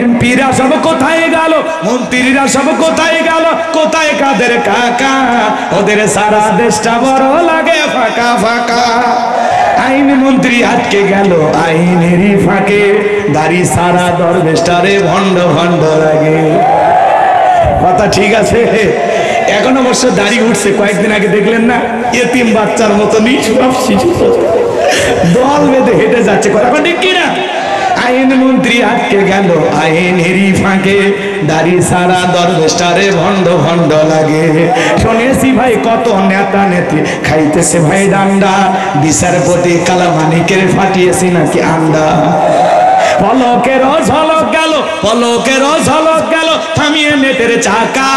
এমপিরা সব কোথায় গেল, মন্ত্রীরা সব কোথায় গেল, কোথায় কাদের কাকা, ওদের সারা দেশটা বড় লাগে ফাঁকা ফাঁকা। আইন মন্ত্রী আটকে গেল আইনেরই ফাঁকে, দাড়ি সারা দরবেশটারে ভণ্ড ভণ্ড লাগে। কথা ঠিক আছে? এখন অবশ্য দাড়ি উঠছে, কয়েকদিন আগে দেখলেন না এতিম বাচ্চার মতো নিষ্পাপ শিশু দল বেঁধে হেঁটে যাচ্ছে। কথা ঠিক কিনা? আইন মন্ত্রী আটকে গেল আইনেরই ফাঁকে, দাড়ি সারা দরবেশটারে ভণ্ড ভণ্ড লাগে। শুনেছি ভাই কত নেতা নেত্রী খাইতেছে ভাই ডান্ডা, বিচারপতি কালামানিকের ফাটিয়েছি নাকি আন্ডা। পলকেরও ঝলক গেল, পলকেরও ঝলক গেল, থামিয়ে নেটের চাকা,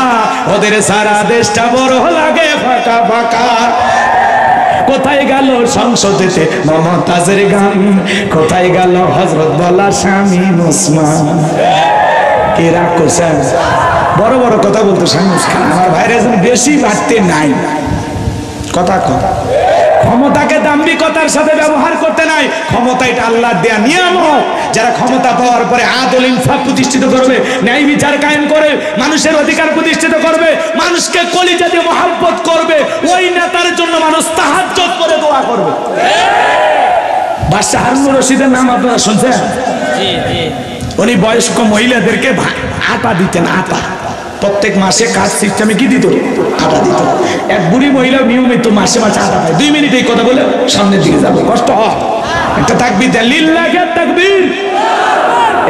ওদের সারা দেশটা বড় লাগে ফাঁকা ফাঁকা। কোথায় গেল সংসদেতে মমতাজের গান, কোথায় গেল হযরত বলা স্বামী ওসমান। কে রাগ করছেন? বড় বড় কথা বলতো স্বামী ওসমান। আমার ভাইরা যেন বেশি বাড়তে নাই কথা কথা। ক্ষমতাকে দাম্ভিকতার সাথে ব্যবহার করতে নাই। ক্ষমতা এটা আল্লাহ দেয়া নিয়ামত। যারা ক্ষমতা পাওয়ার পরে আদল ইনসাফ প্রতিষ্ঠিত করবে, ন্যায় বিচার কায়েম করে মানুষের অধিকার প্রতিষ্ঠিত করবে, মানুষকে কলিজা দিয়ে মহব্বত করবে, ওই নেতার জন্য মানুষ তাহাজ্জুদ করে দোয়া করবে। বাদশা হারুন রশিদের নাম আপনারা শুনছেন? উনি বয়স্ক মহিলাদেরকে আটা দিতেন। আটা প্রত্যেক মাসে কাজ সিস্টেমে কি দিত? আটা দিত। এক বুড়ি মহিলা নিয়মিত মাসে মাসে আটা পায়। 2 মিনিট এই কথা বলে সামনের দিকে যাবে, কষ্ট হয়। একটা তাকবীর দেন, লিল্লাহি তাকবীর।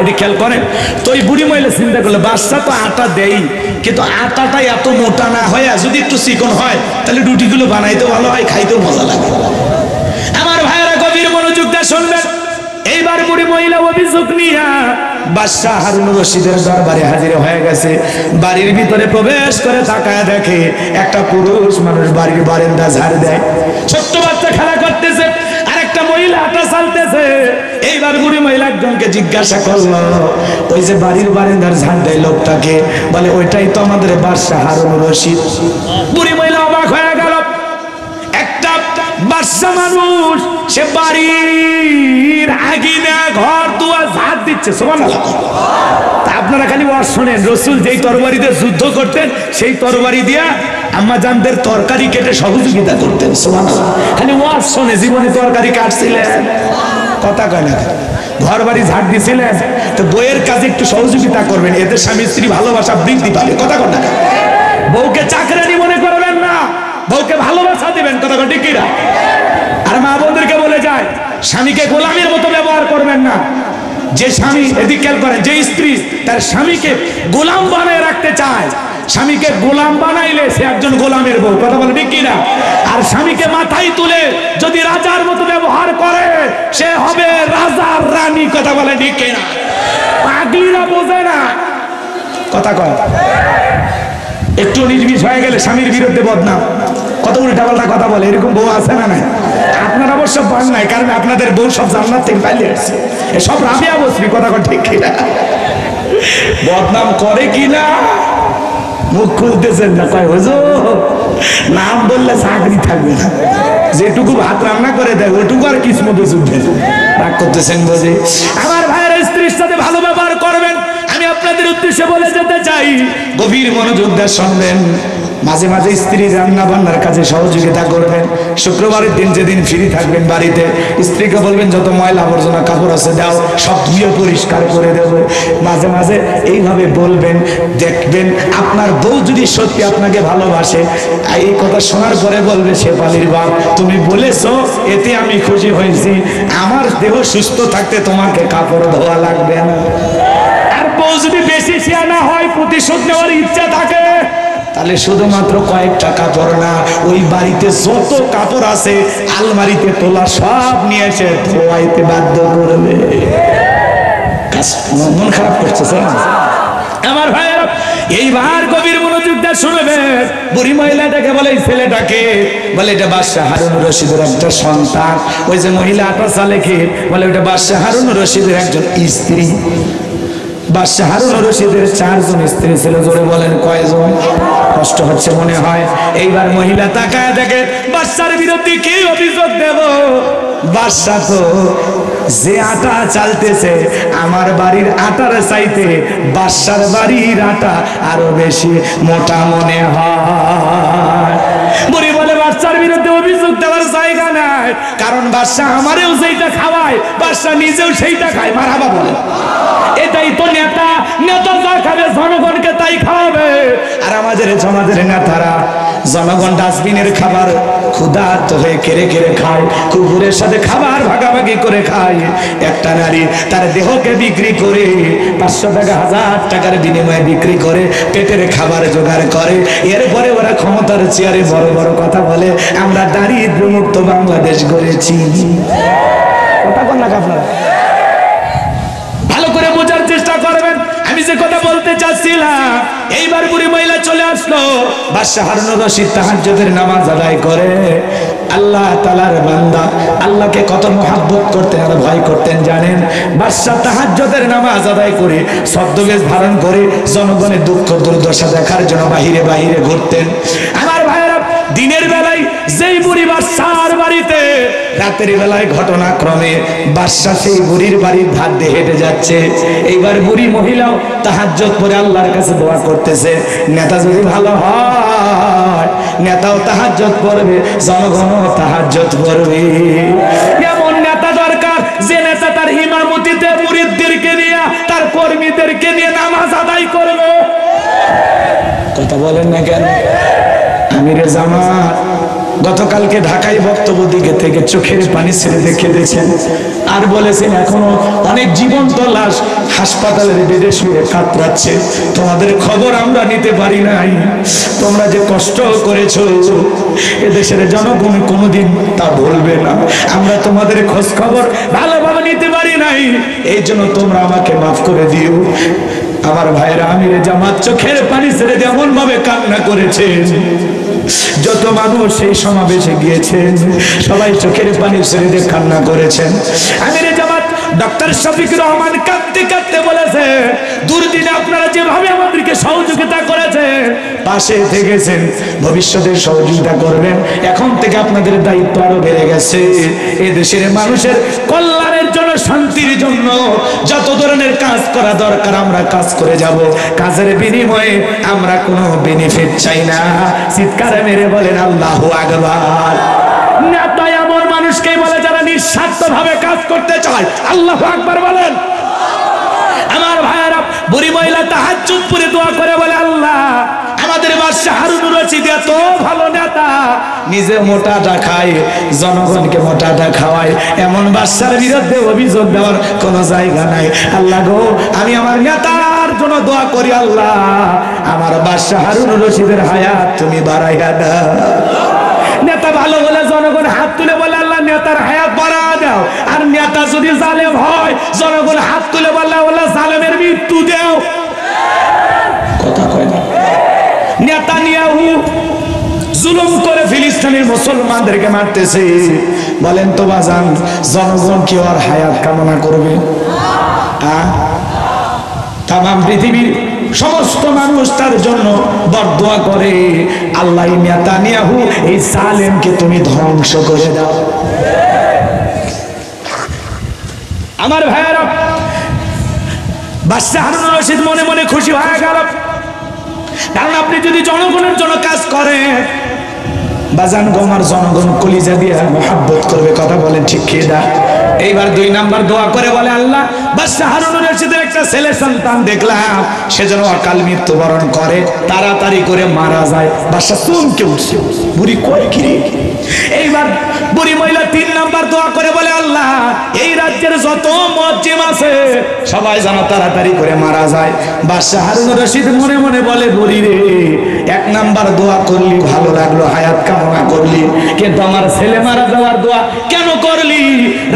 এটি খেয়াল করেন তো। এই বুড়ি মহিলা চিন্তা করলে বাচ্চা তো আটা দেই, কিন্তু আটাটা এত মোটা না হয়, যদি একটু চিকন হয় তাহলে রুটিগুলো বানাইতে ভালো হয়, খাইতেও মজা লাগে। আমার ভাইয়েরা গভীর মনোযোগ দিয়ে শুনবেন। এইবার বুড়ি মহিলা অভিযোগ নিয়ে বাদশা হারুন রশিদের দরবারে হাজির হয়ে গেছে। বাড়ির ভিতরে প্রবেশ করে তাকায় দেখে একটা পুরুষ মানুষ বাড়ির বারান্দা ঝাড় দেয়, ছোট্ট বাচ্চা খেলা করতেছে, আর একটা মহিলা আটা চালতেছে। এইবার বুড়ি মহিলা একজনকে জিজ্ঞাসা করলো, ওই যে বাড়ির বারান্দার ঝাড় দেয় লোকটাকে? বলে ওইটাই তো আমাদের বাদশা হারুন রশিদ। বুড়ি মহিলা অবাক হয়ে গেল। একটা বাদশা মানুষ, সে বাড়ির আগিনা ঘর দুয়ার ঝাড় দিচ্ছে। সুবহানাল্লাহ। তা আপনারা খালি ওয়াজ শুনেন, রাসূল যেই তরবারি দিয়ে যুদ্ধ করতেন সেই তরবারি দিয়া আম্মা জানদের তরকারি কেটে সহযোগিতা করতেন। সুবহানাল্লাহ। খালি ওয়াজ শুনে, জীবনে তরকারি কাটছিলেন? কথা কয় না। ঘর বাড়ি ঝাড় দিছিলেন? তো বইয়ের কাজে একটু সহযোগিতা করবেন, এতে স্বামী স্ত্রী ভালোবাসা বৃদ্ধি পাবে। কথা কয় না। বউকে চাকরানি মনে করবেন না, বউকে ভালোবাসা দিবেন। কথা কয় ঠিক কিনা? আর মা বোনদেরকে বলে যায়, স্বামীকে গোলামের মতো ব্যবহার করবেন না। যে স্বামী, এদিকে খেয়াল করেন, যে স্ত্রী তার স্বামীকে গোলাম বানায় রাখতে চায়, স্বামীকে গোলাম বানাইলে সে একজন গোলামের বউ। কথা বলে ঠিক কিনা? আর স্বামীকে মাথায় তুলে যদি রাজার মতো ব্যবহার করে, সে হবে রাজার রানী। কথা বলে ঠিক কিনা? পাগলিরা বোঝে না। কথা কয়। একটু নির্বিষ হয়ে গেলে স্বামীর বিরুদ্ধে বদনাম, কত উল্টাপাল্টা কথা বলে। এরকম বউ আছে না? নাই। আপনারা অবশ্য পান নাই, কারণ আপনাদের বউ সব জান্নাত থেকে পালিয়ে আসছে। এসব রাবিয়া বসবি। কথা কয় ঠিক কিনা? বদনাম করে কিনা? মুখ খুলতেছেন না। কয় হুজুর নাম বললে চাকরি থাকবে না, যেটুকু ভাত রান্না করে দেয় ওটুকু আর কিসমতে যুদ্ধে। রাগ করতেছেন বুঝে? আমার ভাইয়ের স্ত্রীর সাথে ভালো ব্যবহার করবেন। আমি আপনাদের উদ্দেশ্যে বলে যেতে চাই, গভীর মনোযোগ দিয়ে শুনবেন। মাঝে মাঝে স্ত্রীর রান্না বান্নার কাজে সহযোগিতা করবেন। শুক্রবারের দিন যেদিন ফ্রি থাকবেন বাড়িতে, স্ত্রীকে বলবেন যত ময়লা আবর্জনা কাপড় আছে দাও, সব ধুয়ে পরিষ্কার করে দেবো। মাঝে মাঝে এইভাবে বলবেন, দেখবেন আপনার বউ যদি সত্যি আপনাকে ভালোবাসে, এই কথা শোনার পরে বলবে, সে পালির বাপ তুমি বলেছো, এতে আমি খুশি হয়েছি, আমার দেহ সুস্থ থাকতে তোমাকে কাপড় ধোয়া লাগবে না। আর বউ যদি বেশি শিয়ানা হয়, প্রতিশোধ নেওয়ার ইচ্ছা থাকে, তাহলে শুধুমাত্র কয়েকটা কাপড় না, ওই বাড়িতে যত কাপড় আছে আলমারিতে তোলা সব নিয়ে এসে ধোয়াইতে বাধ্য করবে। মন খারাপ করছে আমার ভাইয়েরা। এইবার গভীর মনোযোগ দিয়ে শুনবেন। বুড়ি মহিলাটাকে বলে, এই ছেলেটাকে বলে এটা বাদশা হারুন রশিদের একটা সন্তান। ওই যে মহিলা আটা চালে খেয়ে বলে ওটা বাদশা হারুন রশিদের একজন স্ত্রী। বাদশা হারুন রশিদের 4 জন স্ত্রী ছিল। জোরে বলেন কয়জন? কষ্ট হচ্ছে মনে হয়। এইবার মহিলা তাকায় দেখে বাদশার বিরুদ্ধে কি অভিযোগ দেব। বাদশা তো যে আটা চালতেছে আমার বাড়ির আটার চাইতে বাদশার বাড়ির আটা আরো বেশি মোটা মনে হয়। বুড়ি বলে বাদশার বিরুদ্ধে অভিযোগ দেওয়ার জায়গা নাই, কারণ বাদশা আমারেও সেইটা খাওয়ায়, বাদশা নিজেও সেইটা খায়। মারহাবা বলে। এটাই তো নেতা, নেতা যা খাবে জনগণকে তাই খাওয়াবে। আর আমাদের সমাজের নেতারা জনগণ ডাস্টবিনের খাবার ক্ষুধার্ত হয়ে কেড়ে কেড়ে খায়, কুকুরের সাথে খাবার ভাগাভাগি করে খায়। একটা নারী তার দেহকে বিক্রি করে 500 টাকা 1000 টাকার বিনিময়ে বিক্রি করে পেটের খাবার জোগাড় করে। এরপরে ওরা ক্ষমতার চেয়ারে বড় বড় কথা বলে, আমরা দারিদ্র মুক্ত বাংলাদেশ গড়েছি। কথা বল না আপনারা, ভালো করে বোঝার চেষ্টা করবেন আমি যে কথা বলতে চাচ্ছিলাম। এইবার বুড়ি মহিলা চলে আসলো, বাদশা হারুনুর রশিদ তাহাজ্জুদের নামাজ আদায় করে। আল্লাহ তাআলার বান্দা, আল্লাহকে কত মহব্বত করতেন আর ভয় করতেন জানেন? বাদশা তাহাজ্জুদের নামাজ আদায় করে ছদ্মবেশ ধারণ করে জনগণের দুঃখ দুর্দশা দেখার জন্য বাহিরে বাহিরে ঘুরতেন। আমার ভাইয়েরা, দিনের বেলায় যেই বুড়ি বাদশার বাড়িতে, রাতের বেলায় ঘটনাক্রমে বাদশা সেই বুড়ির বাড়ির ধার দিয়ে হেঁটে যাচ্ছে। এইবার বুড়ি মহিলাও তাহাজ্জুদ পড়ে আল্লাহর কাছে দোয়া করতেছে, নেতা যদি ভালো হয় নেতাও তাহাজ্জুদ পড়বে, জনগণও তাহাজ্জুদ পড়বে। এমন নেতা দরকার যে নেতা তার ইমামতিতে মুরিদদেরকে নিয়ে, তার কর্মীদেরকে নিয়ে নামাজ আদায় করবে। কথা বলেন না কেন? আমিরে জামাত গতকালকে ঢাকায় বক্তব্য দিকে থেকে চোখের পানি ছেড়ে দেখে দিয়েছেন, আর বলেছেন এখনো অনেক জীবন্ত লাশ হাসপাতালের বেডে শুয়ে কাতরাচ্ছে। তোমাদের খবর আমরা নিতে পারি নাই, তোমরা যে কষ্ট করেছো এদেশের জনগণ কোনোদিন তা বলবে না। আমরা তোমাদের খোঁজ খবর ভালোভাবে নিতে পারি নাই, এই জন্য তোমরা আমাকে মাফ করে দিও। আমার ভাইরা, আমিরে জামাত চোখের পানি ছেড়ে এমন ভাবে কান্না করেছেন, যত মানুষ সেই সমাবেশে গিয়েছেন সবাই চোখের পানি ছেড়ে দিয়ে কান্না করেছেন। আমিরে জামাত ডক্টর শফিকুর রহমান কাঁদতে কাঁদতে বলেছে, দুর্দিনে আপনারা যেভাবে আমাদেরকে সহযোগিতা করেছেন, পাশে থেকেছেন, ভবিষ্যতে সহযোগিতা করবেন। এখন থেকে আপনাদের দায়িত্ব আরো বেড়ে গেছে। এই দেশের মানুষের কল্যাণের জন্য, শান্তির জন্য যত ধরনের কাজ করা দরকার আমরা কাজ করে যাব। কাজের বিনিময়ে আমরা কোনো বেনিফিট চাই না। চিৎকার মেরে বলেন আল্লাহু আকবার। নেতা এমন মানুষকে বলে যারা নিঃস্বার্থ ভাবে কাজ করতে চায়। আল্লাহু আকবার বলেন। আমার ভাইয়েরা, বুড়ি মহিলা তাহাজ্জুদ পড়ে দোয়া করে বলে, আল্লাহ আমাদের বাদশা হারুনুর রশিদ এত ভালো নেতা, নিজে মোটাটা খায়, জনগণকে মোটাটা খাওয়ায়, এমন বাদশার বিরুদ্ধে অভিযোগ দেওয়ার কোনো জায়গা নাই। আল্লাহ গো, আমি আমার নেতার জন্য দোয়া করি, আল্লাহ আমার বাদশা হারুনুর রশিদের হায়াত তুমি বাড়াইয়া দাও। নেতা ভালো হলে জনগণ হাত তুলে বলে, আল্লাহ নেতার হায়াত বাড়া দাও। আর নেতা যদি জালেম হয়, জনগণ হাত তুলে বলে, আল্লাহ জালেমের মৃত্যু দাও। কথা কয় না? নেতানিয়াহু জুলুম করে ফিলিস্তিনের মুসলমানদেরকে মারতেছে, বলেন তো বাজান, জনগণ কি ওর হায়াত কামনা করবে? তামাম পৃথিবীর সমস্ত মানুষ তার জন্য বরদোয়া করে, আল্লাহ নেতানিয়াহু এই জালেমকে তুমি ধ্বংস করে দাও। আমার ভাইয়েরা, বাদশা হারুনুর রশিদ মনে মনে খুশি হয়ে গেল, কারণ আপনি যদি জনগণের জন্য কাজ করেন, বাজান গোমার জনগণ কলিজা দিয়ে মহব্বত করবে। কথা বলেন ঠিক কি না? এইবার 2 নাম্বার দোয়া করে বলে, আল্লাহ বাদশা হারুনুর রশিদের একটা ছেলে সন্তান দেখলাম, সেজন্য অকাল মৃত্যুবরণ করে, তাড়াতাড়ি করে মারা যায়। বাদশা চমকে উঠছে, বুড়ি কই কি? এইবার বুড়ি মহিলা 3 নাম্বার দোয়া করে বলে, আল্লাহ এই রাজ্যের যত মুয়াজ্জিম আছে সবাই যেন তাড়াতাড়ি করে মারা যায়। বাদশা হারুনুর রশিদ মনে মনে বলে, বুড়ি রে, 1 নাম্বার দোয়া করলি ভালো লাগলো, হায়াত কামনা করলি, কিন্তু আমার ছেলে মারা যাওয়ার দোয়া কেন করলি?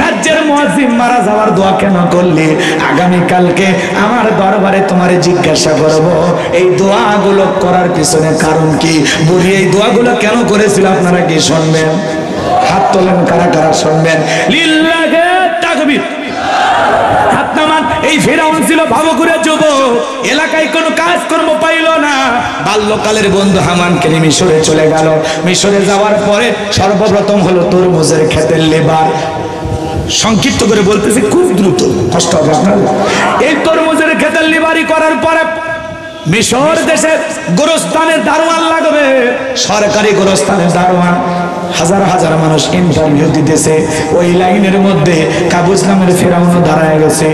রাজ্যের মুয়াজ্জিম মারা যাওয়ার দোয়া কেন করলি? আগামী কালকে আমার দরবারে তোমারে জিজ্ঞাসা করব এই দোয়াগুলো করার পিছনে কারণ কি। বুড়ি এই দোয়াগুলো কেন করেছিল আপনারা কি শুনবেন? হাত তোলেন কারা কারা শুনবেন। লিল্লাহি তাকবীর। হাত নামান। এই ফিরাউন ছিল ভাবকুরে যুবক, এলাকায় কোনো কাজকর্ম পাইল না, বাল্যকালের বন্ধু হামানকে নিয়ে মিশরে চলে গেল। মিশরে যাওয়ার পরে সর্বপ্রথম হলো তরমুজের ক্ষেতের লেবার। সংক্ষিপ্ত করে বলতেছি, খুব দ্রুত, কষ্ট হবে আপনার। এই তরমুজের খেতের লিবারি করার পরে মিশর দেশে গোরস্থানের দারোয়ান লাগবে, সরকারি গোরস্থানের দারোয়ান। হাজার হাজার মানুষ ইন্টারভিউ দিতেছে। ওই লাইনের মধ্যে কাবুস নামের ফেরাউনও দাঁড়ায় গেছে।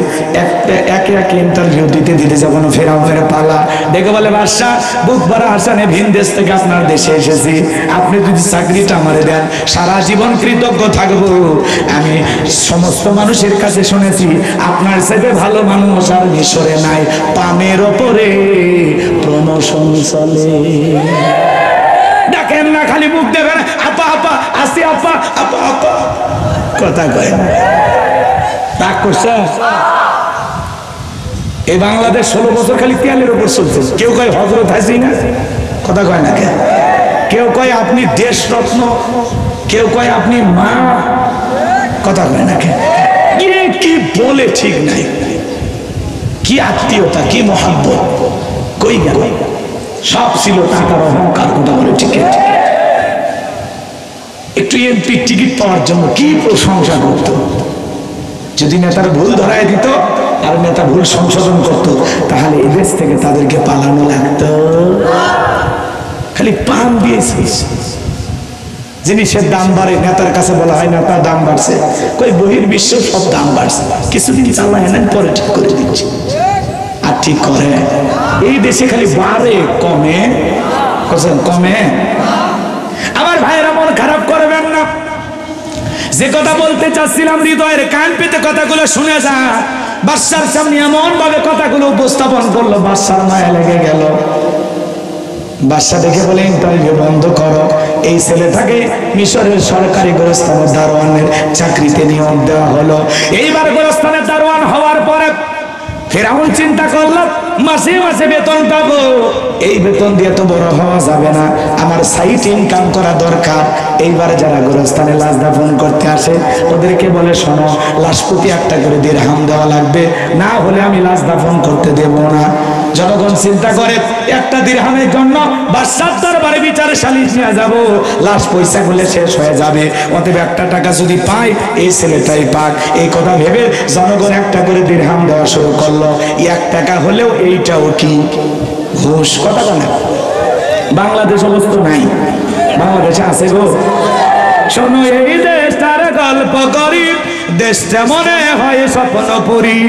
একে একে ইন্টারভিউ দিতে দিতে যখন ফেরাউনের পালা, দেখে বলে বাদশা, বুক ভরা হাসানে ভিন দেশ থেকে আপনার দেশে এসেছি, আপনি যদি চাকরিটা আমারে দেন সারা জীবন কৃতজ্ঞ থাকবো। আমি সমস্ত মানুষের কাছে শুনেছি আপনার সাথে ভালো মানুষ আর মিশরে নাই, পামের ওপরে প্রমোশন চলে। দেখেন না, খালি মুখ দেবেন, আপা আপা আসি, আপা আপা আপা, কথা কয় না। রাগ করছে? এই বাংলাদেশ 16 বছর খালি তেলের উপর চলছে। কেউ কয় হযরত হাসিনা, কথা কয় না। কেউ কয় আপনি দেশরত্ন, কেউ কয় আপনি মা, কথা কয় না। কি বলে ঠিক নাই, কি আত্মীয়তা, কি মহাব্বত, কই গেল? সব ছিল টাকার অহংকার, কথা বলে ঠিক। একটু এমপি টিকিট পাওয়ার জন্য কি প্রশংসা করত। যদি নেতার ভুল ধরায় দিত আর নেতা ভুল সংশোধন করত, তাহলে এই দেশ থেকে তাদেরকে পালানো লাগতো। খালি পান দিয়েছিস। জিনিসের দাম বাড়ে, নেতার কাছে বলা হয় নেতার দাম বাড়ছে, কই বহির্বিশ্ব সব দাম বাড়ছে, কিছুদিন চালায় না, পরে ঠিক করে দিচ্ছে। আর ঠিক করে এই দেশে খালি বাড়ে, কমে, কমে। আমার ভাইয়েরা মন খারাপ করবেন না, যে কথা বলতে চাচ্ছিলাম হৃদয়ের কান পেতে কথাগুলো শুনে যা। বাদশার সামনে এমন ভাবে কথাগুলো উপস্থাপন করলো, বাদশার মায়া লেগে গেল। বাদশা দেখে বলে ইন্টারভিউ বন্ধ করো, এই ছেলেটাকে মিশরের সরকারি গোরস্থানের দারোয়ানের চাকরিতে নিয়োগ দেওয়া হলো। এইবার গোরস্থানের দারোয়ান হওয়ার পরে ফেরাউন চিন্তা করলো মাসে মাসে বেতন পাবো, এই বেতন দিয়ে তো বড় হওয়া যাবে না, আমার সাইড ইনকাম করা দরকার। এইবার যারা গোরস্থানে লাশ দাফন করতে আসে ওদেরকে বলে শোনো, লাশ প্রতি একটা করে দিরহাম দেওয়া লাগবে, না হলে আমি লাশ দাফন করতে দেব না। জনগণ চিন্তা করে একটা দিরহামের জন্য বাদশার দরবারে বিচারে সালিশ নিয়ে যাব, লাশ পয়সা গুলো শেষ হয়ে যাবে, অতএব একটা টাকা যদি পাই এই ছেলেটাই পাক। এই কথা ভেবে জনগণ একটা করে দিরহাম দেওয়া শুরু করলো। 1 টাকা হলেও এইটাও কি ঘুষ, কথা বলে। বাংলাদেশ অবস্থা নাই, বাংলাদেশে আছে গো। শোনো এই দেশটার গল্প করি, দেশটা মনে হয় স্বপ্নপুরী,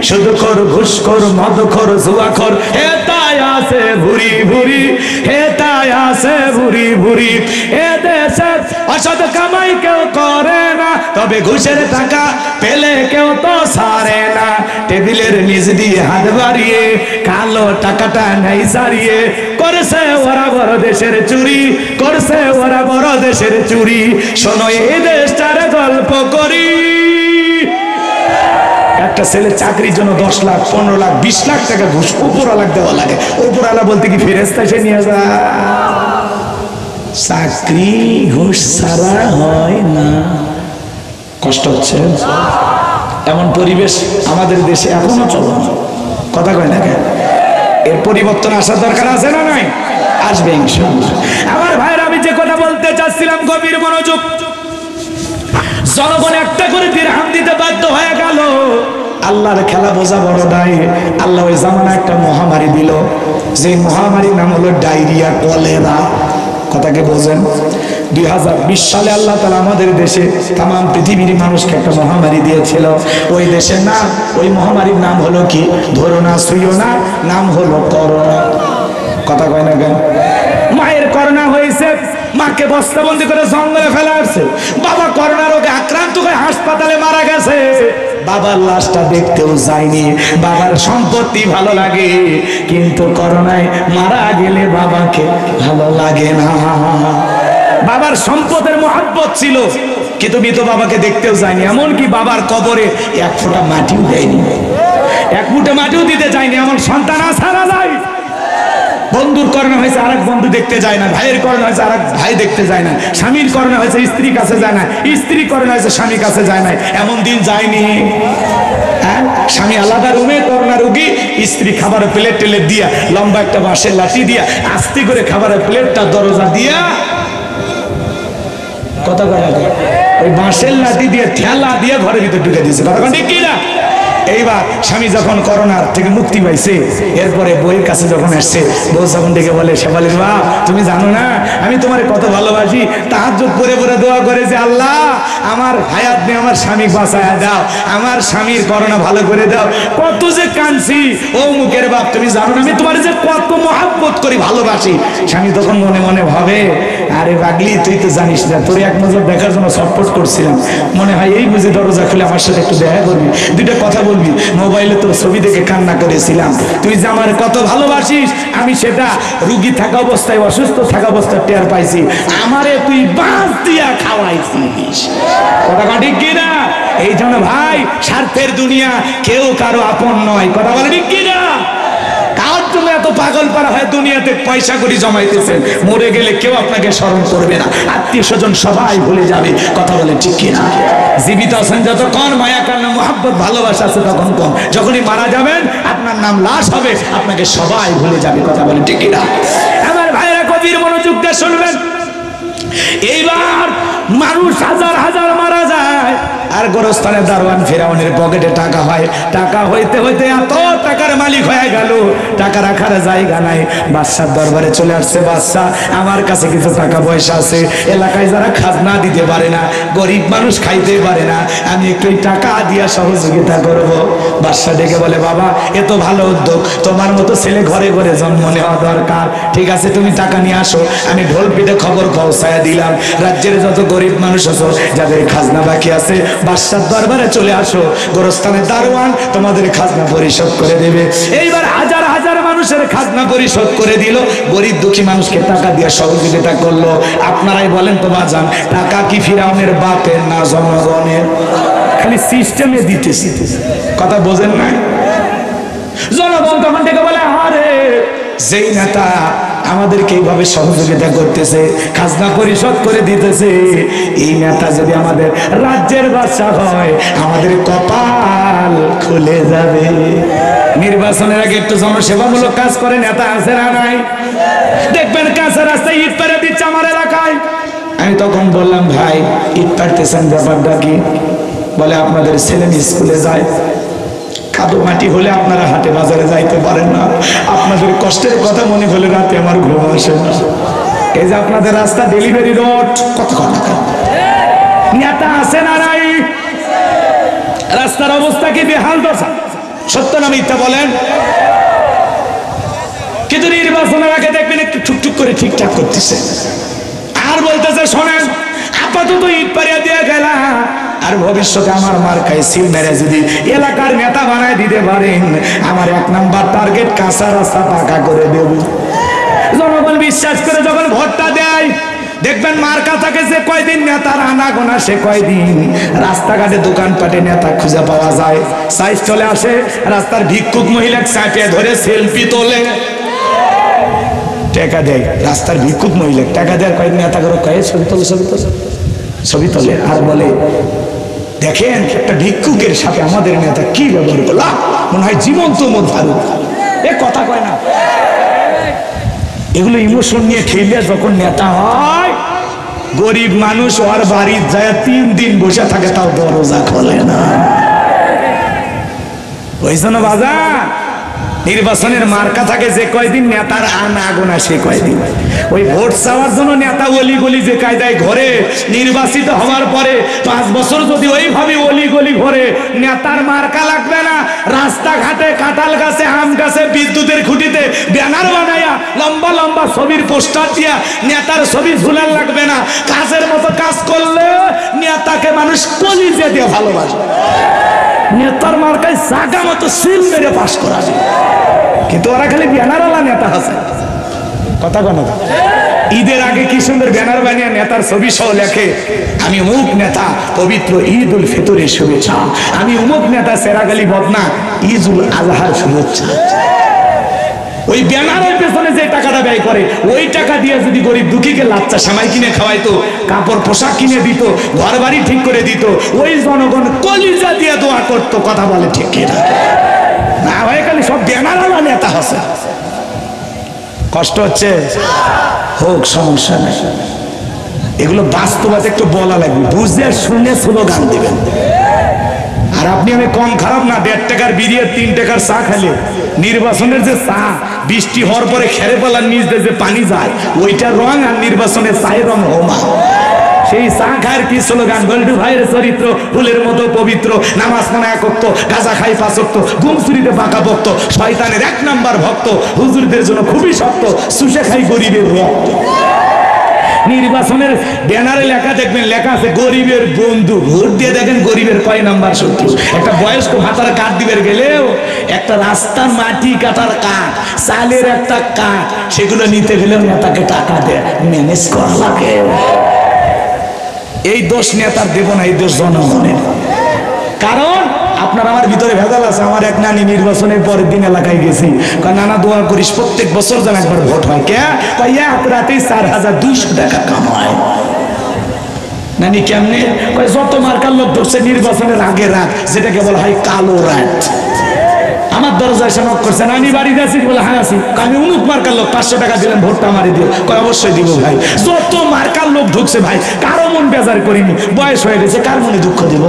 শুধু কর ঘুষখোর মদখোর জুয়াখোর, হে তাই আছে ভুরি ভুরি, হে তাই আছে ভুরি ভুরি। এ দেশের অসৎ কামাই কেউ করে না, তবে ঘুষের টাকা পেলে কেউ তো ছাড়ে না। টেবিলের নিচ দিয়ে হাত বাড়িয়ে কালো টাকাটা নাই সারিয়ে করছে ওরা বড় দেশের চুরি, করছে ওরা বড় দেশের চুরি। শোনো এই দেশটার গল্প করি, একটা ছেলে চাকরির জন্য 10 লাখ 15 লাখ 20 লাখ টাকা ঘুষ উপরওয়ালা দেওয়া লাগে। উপরওয়ালা বলতে কি ফেরেশতা এসে নিয়ে যা? চাকরি ঘুষ ছাড়া হয় না। কষ্ট হচ্ছে, এমন পরিবেশ আমাদের দেশে এখনো চলে, কথা কয় না কেন? এর পরিবর্তন আসার দরকার আছে না নাই? আসবে ইনশাআল্লাহ। আমার ভাইরা, আমি যে কথা বলতে চাচ্ছিলাম গভীর মনোযোগ। জনগণ একটা করে দিরহাম দিতে বাধ্য হয়ে গেল। আল্লাহর খেলা বোঝা বড় দায়। আল্লাহ ওই জামানা একটা মহামারী দিল, যে মহামারীর নাম হলো ডায়রিয়া, কলেরা। কথাকে বোঝেন? 2020 সালে আল্লাহ তাআলা আমাদের দেশে তাম পৃথিবীর মানুষকে একটা মহামারী দিয়েছিল। ওই দেশের নাম, ওই মহামারীর নাম হলো কি? ধরো না, ছুঁয়ো না, নাম হলো করোনা। কথা কয় না কেন? মায়ের করোনা হয়েছে, মাকে বস্তাবন্দি করে জঙ্গলে ফেলা হচ্ছে। বাবা করোনা রোগে আক্রান্ত হয়ে হাসপাতালে মারা গেছে। বাবার লাশটা দেখতেও যায়নি। বাবার সম্পত্তি ভালো লাগে, কিন্তু করোনায় মারা গেলে বাবাকে ভালো লাগে না। বাবার সম্পদের মহব্বত ছিল, কিন্তু মৃত বাবাকে দেখতেও যায়নি। এমনকি বাবার কবরে 1 ফোঁটা মাটিও দেয়নি, 1 মুঠো মাটিও দিতে চায়নি। এমন সন্তান আসারা যায়। বন্ধুর করোনা হয়েছে, আরেক বন্ধু দেখতে যায় না। ভাইয়ের করোনা হয়েছে, আরেক ভাই দেখতে যায় না। স্বামীর করোনা হয়েছে, স্ত্রীর কাছে যায় না। স্ত্রী করোনা হয়েছে, স্বামীর কাছে যায় না। এমন দিন যায়নি? হ্যাঁ, স্বামী আলাদা রুমে করোনা রোগী, স্ত্রী খাবারের প্লেট টেলে দিয়া, লম্বা একটা বাঁশের লাঠি দিয়া আস্তে করে খাবারের প্লেটটা দরজা দিয়া, কথা বলা ওই বাঁশের লাঠি দিয়ে ঠেলা দিয়ে ঘরের ভিতর ঢুকে দিয়েছে। কথা ঠিক কি না? এইবার স্বামী যখন করোনার থেকে মুক্তি পাইছে, এরপরে বইয়ের কাছে যখন আসছে, বউ যখন ডেকে বলে, শেফালির বাপ তুমি জানো না আমি তোমার কত ভালোবাসি, তাহাজ্জুদ করে করে দোয়া করে যে আল্লাহ আমার হায়াত নিয়ে আমার স্বামী বাঁচায়া দাও, আমার স্বামীর করোনা ভালো করে দাও। কত যে কাঁদছি, ও মুখের বাপ তুমি জানো না আমি তোমার যে কত মহাব্বত করি, ভালোবাসি। স্বামী তখন মনে মনে ভাবে, আরে পাগলি তুই তো জানিস না, তোর এক নজর দেখার জন্য সাপোর্ট করছিলাম, মনে হয় এই বুঝে দরজা খুলে আমার সাথে একটু দেখা করবি, দুইটা কথা বলবি, মোবাইলে তোর ছবি দেখে কান্না করেছিলাম, তুই যে আমার কত ভালোবাসিস আমি সেটা রুগী থাকা অবস্থায় অসুস্থ থাকা অবস্থায় টের পাইছি, আমারে তুই বাঁশ দিয়া খাওয়াইছিস। কথা ঠিক কিনা? এই জন্য ভাই স্বার্থের দুনিয়া, কেউ কারো আপন নয়। কথা বলে ঠিক কিনা? কার জন্য এত পাগল পারা হয় দুনিয়াতে, পয়সা করে জমাইতেছেন, মরে গেলে কেউ আপনাকে স্মরণ করবে না, আত্মীয় স্বজন সবাই ভুলে যাবে। কথা বলে ঠিক কিনা? জীবিত আছেন যতক্ষণ মায়া কান্না মোহাব্বত ভালোবাসা আছে তখন কম, যখনই মারা যাবেন আপনার নাম লাশ হবে, আপনাকে সবাই ভুলে যাবে। কথা বলে ঠিক কিনা? আমার ভাইয়েরা কবির মনোযোগ দিয়ে শুনবেন। এইবার মানুষ হাজার হাজার মারা যায়, আর গোরস্থানের দারোয়ান ফেরাউনের পকেটে টাকা হয়, টাকা হইতে হইতে এত টাকার মালিক হয়ে গেল, টাকা রাখার জায়গা নাই। বাদশার দরবারে চলে আসছে, বাদশাহ আমার কাছে কিছু টাকা পয়সা আছে, এলাকায় যারা খাজনা দিতে পারে না, গরিব মানুষ খাইতে পারে না, আমি একটু টাকা দিয়া সহযোগিতা করব। বাদশাহ ডেকে বলে, বাবা এ তো ভালো উদ্যোগ, তোমার মতো ছেলে ঘরে ঘরে জন্ম নেওয়া দরকার, ঠিক আছে তুমি টাকা নিয়ে আসো, আমি ঢোল পিঠে খবর পৌঁছায় দিলাম, রাজ্যের যত গরিব মানুষ আছো যাদের খাজনা বাকি আছে বাদশার দরবারে চলে আসো, গোরস্থানের দারোয়ান তোমাদের খাজনা পরিশোধ করে দেবে। এইবার হাজার হাজার মানুষের খাজনা পরিশোধ করে দিল, গরিব দুঃখী মানুষকে টাকা দিয়ে সহযোগিতা করলো। আপনারাই বলেন তো বাজান, টাকা কি ফিরাউনের বাপের না জনগণের? খালি সিস্টেমে দিতেছি, কথা বোঝেন না? জনগণ তখন থেকে বলে, আরে যেই নেতা আমাদেরকে এইভাবে সহযোগিতা করতেছে, খাজনা পরিশোধ করে দিতেছে, এই নেতা যদি আমাদের রাজ্যের বাদশা হয় আমাদের কপাল খুলে যাবে। নির্বাচনের আগে একটু জনসেবামূলক কাজ করে নেতা আছে না নাই? দেখবেন কাছে রাস্তায় ইট পেরে দিচ্ছে আমার এলাকায়। আমি তখন বললাম, ভাই ইট পারতেছেন ব্যাপারটা কি? বলে আপনাদের ছেলে স্কুলে যায়, কাদো মাটি হলে আপনারা হাটে বাজারে যাইতে পারেন না, আপনাদের কষ্টের কথা মনে হলে রাতে আমার ঘুম আসে না। এই যে আপনাদের রাস্তা ডেলিভারি রোড, কত কথা নেতা আছে না নাই? রাস্তার অবস্থা কি বেহাল দশা? সত্য না মিথ্যা বলেন? কিন্তু নির্বাচনের আগে দেখবেন একটু টুকটুক করে ঠিকঠাক করতেছে, আর বলতেছে শোনেন আপাতত ইট পারিয়া দিয়ে গেলা, আর ভবিষ্যতে আমার মার্কায় সিল মেরে যদি এলাকার নেতা বানায় দিতে পারেন, আমার 1 নাম্বার টার্গেট কাঁচা রাস্তা পাকা করে দেব। জনগণ বিশ্বাস করে যখন ভোটটা দেয়, দেখবেন মার্কা থাকে যে কয়দিন নেতার আনা গোনা সে কয়দিন, রাস্তাঘাটে দোকানপাটে নেতা খুঁজে পাওয়া যায়, সাইজ চলে আসে, রাস্তার ভিক্ষুক মহিলা চাপিয়ে ধরে সেলফি তোলে, টাকা দেয়। রাস্তার ভিক্ষুক মহিলা টাকা দেয়, কয়েকদিন নেতা করে কয়ে ছবি তোলে, ছবি তোলে, আর বলে দেখেন একটা ভিক্ষুকের সাথে আমাদের নেতা কি ব্যবহার করলাম, মনে হয় জীবন্ত মধারু। এ কথা কয় না, এগুলো ইমোশন নিয়ে খেলে যখন নেতা হয়, গরিব মানুষ ওর বাড়ির যায় 3 দিন বসে থাকে, তাও দরজা খোলে না। ওই জন্য বাজার নির্বাচনের মার্কা থাকে যে কয়দিন নেতার আনা গোনা সে কয়দিন। ওই ভোট চাওয়ার জন্য নেতা অলি গলি যে কায়দায় ঘরে, নির্বাচিত হওয়ার পরে 5 বছর যদি ওইভাবে অলি গলি ঘরে, নেতার মার্কা লাগবে না, রাস্তাঘাটে কাঁঠাল গাছে আম গাছে বিদ্যুতের খুঁটিতে ব্যানার বানাইয়া লম্বা লম্বা ছবির পোস্টার দিয়া নেতার ছবি ঝুলার লাগবে না। কাজের মতো কাজ করলে নেতাকে মানুষ কলিজা দিয়ে ভালোবাসে, নেতার মার্কায় জাগা মতো সিল মেরে পাস করা যায়। কিন্তু ওরা খালি ব্যানারওয়ালা নেতা আছে, কথা বলো। ঈদের আগে কি সুন্দর ব্যানার বানিয়ে নেতার ছবি সহ লেখে, আমি অমুক নেতা পবিত্র ঈদ উল ফিতরের শুভেচ্ছা, আমি অমুক নেতা সেরাগালি বদনা ঈদ উল আজহার শুভেচ্ছা। ওই ব্যানারের পেছনে যে টাকাটা ব্যয় করে, ওই টাকা দিয়ে যদি গরিব দুঃখীকে লাচ্চা সামাই কিনে খাওয়াইতো, কাপড় পোশাক কিনে দিত, ঘর বাড়ি ঠিক করে দিত, ওই জনগণ কলিজা দিয়ে দোয়া করতো। কথা বলে ঠিক কিনা? না ভাই, খালি সব ব্যানারওয়ালা নেতা আছে। কষ্ট হচ্ছে, হোক, সমস্যা নেই। এগুলো বাস্তবতা একটু বলা লাগবে, বুঝে শুনে স্লোগান দিবেন। আর আপনি আমি কম খারাপ না, 1.5 টাকার বিড়ি 3 টাকার চা খাইলে নির্বাচনের যে চা বৃষ্টি হওয়ার পরে খেরে পালার নিচ দিয়ে যে পানি যায় ওইটার রং আর নির্বাচনের চায়ের রং হোমা। সেই চা খায়ের কি স্লোগান, গোল্ডু ভাইয়ের চরিত্র ফুলের মতো পবিত্র, নামাজ পড়া 1 ওয়াক্ত, গাঁজা খাই 5 ওয়াক্ত, ঘুম চুরিতে পাকা ভক্ত, শয়তানের 1 নাম্বার ভক্ত, হুজুরদের জন্য খুবই শক্ত, সুশে খাই গরিবের রক্ত। নির্বাচনের ব্যানারে লেখা দেখবেন, লেখা আছে গরিবের বন্ধু। ভোট দিয়ে দেখেন গরিবের কয় নাম্বার শত্রু। একটা বয়স্ক ভাতার কাঠ দিবে গেলেও একটা রাস্তার মাটি কাটার কাঠ, চালের একটা কাঠ, সেগুলো নিতে গেলেও নেতাকে টাকা দেয়, ম্যানেজ করা লাগে। এই দোষ নেতার দেব না, এই দোষ জনগণের। কারণ আপনার আমার ভিতরে ভেজাল আছে। আমার এক নানি নির্বাচনের পরের দিন এলাকায় গেছি, নানা দোয়া করিস প্রত্যেক বছর যেন একবার ভোট হয়। কে এক রাতেই 4200 টাকা কামায়। নানি কেমনে? যত মার্কার লোক ঢুকছে নির্বাচনের আগে রাত, যেটাকে বলা হয় কালো রাত। আমার দরজায় এসে নক করছে, নানি বাড়িতে আছি? বলে হ্যাঁ আছি। আমি উনুক মার্কার লোক, 500 টাকা দিলেন ভোটটা আমারে দিও। অবশ্যই দিব ভাই। যত মার্কার লোক ঢুকছে ভাই, কারো মন বেজার করিনি, বয়স হয়ে গেছে, কার মনে দুঃখ দিব?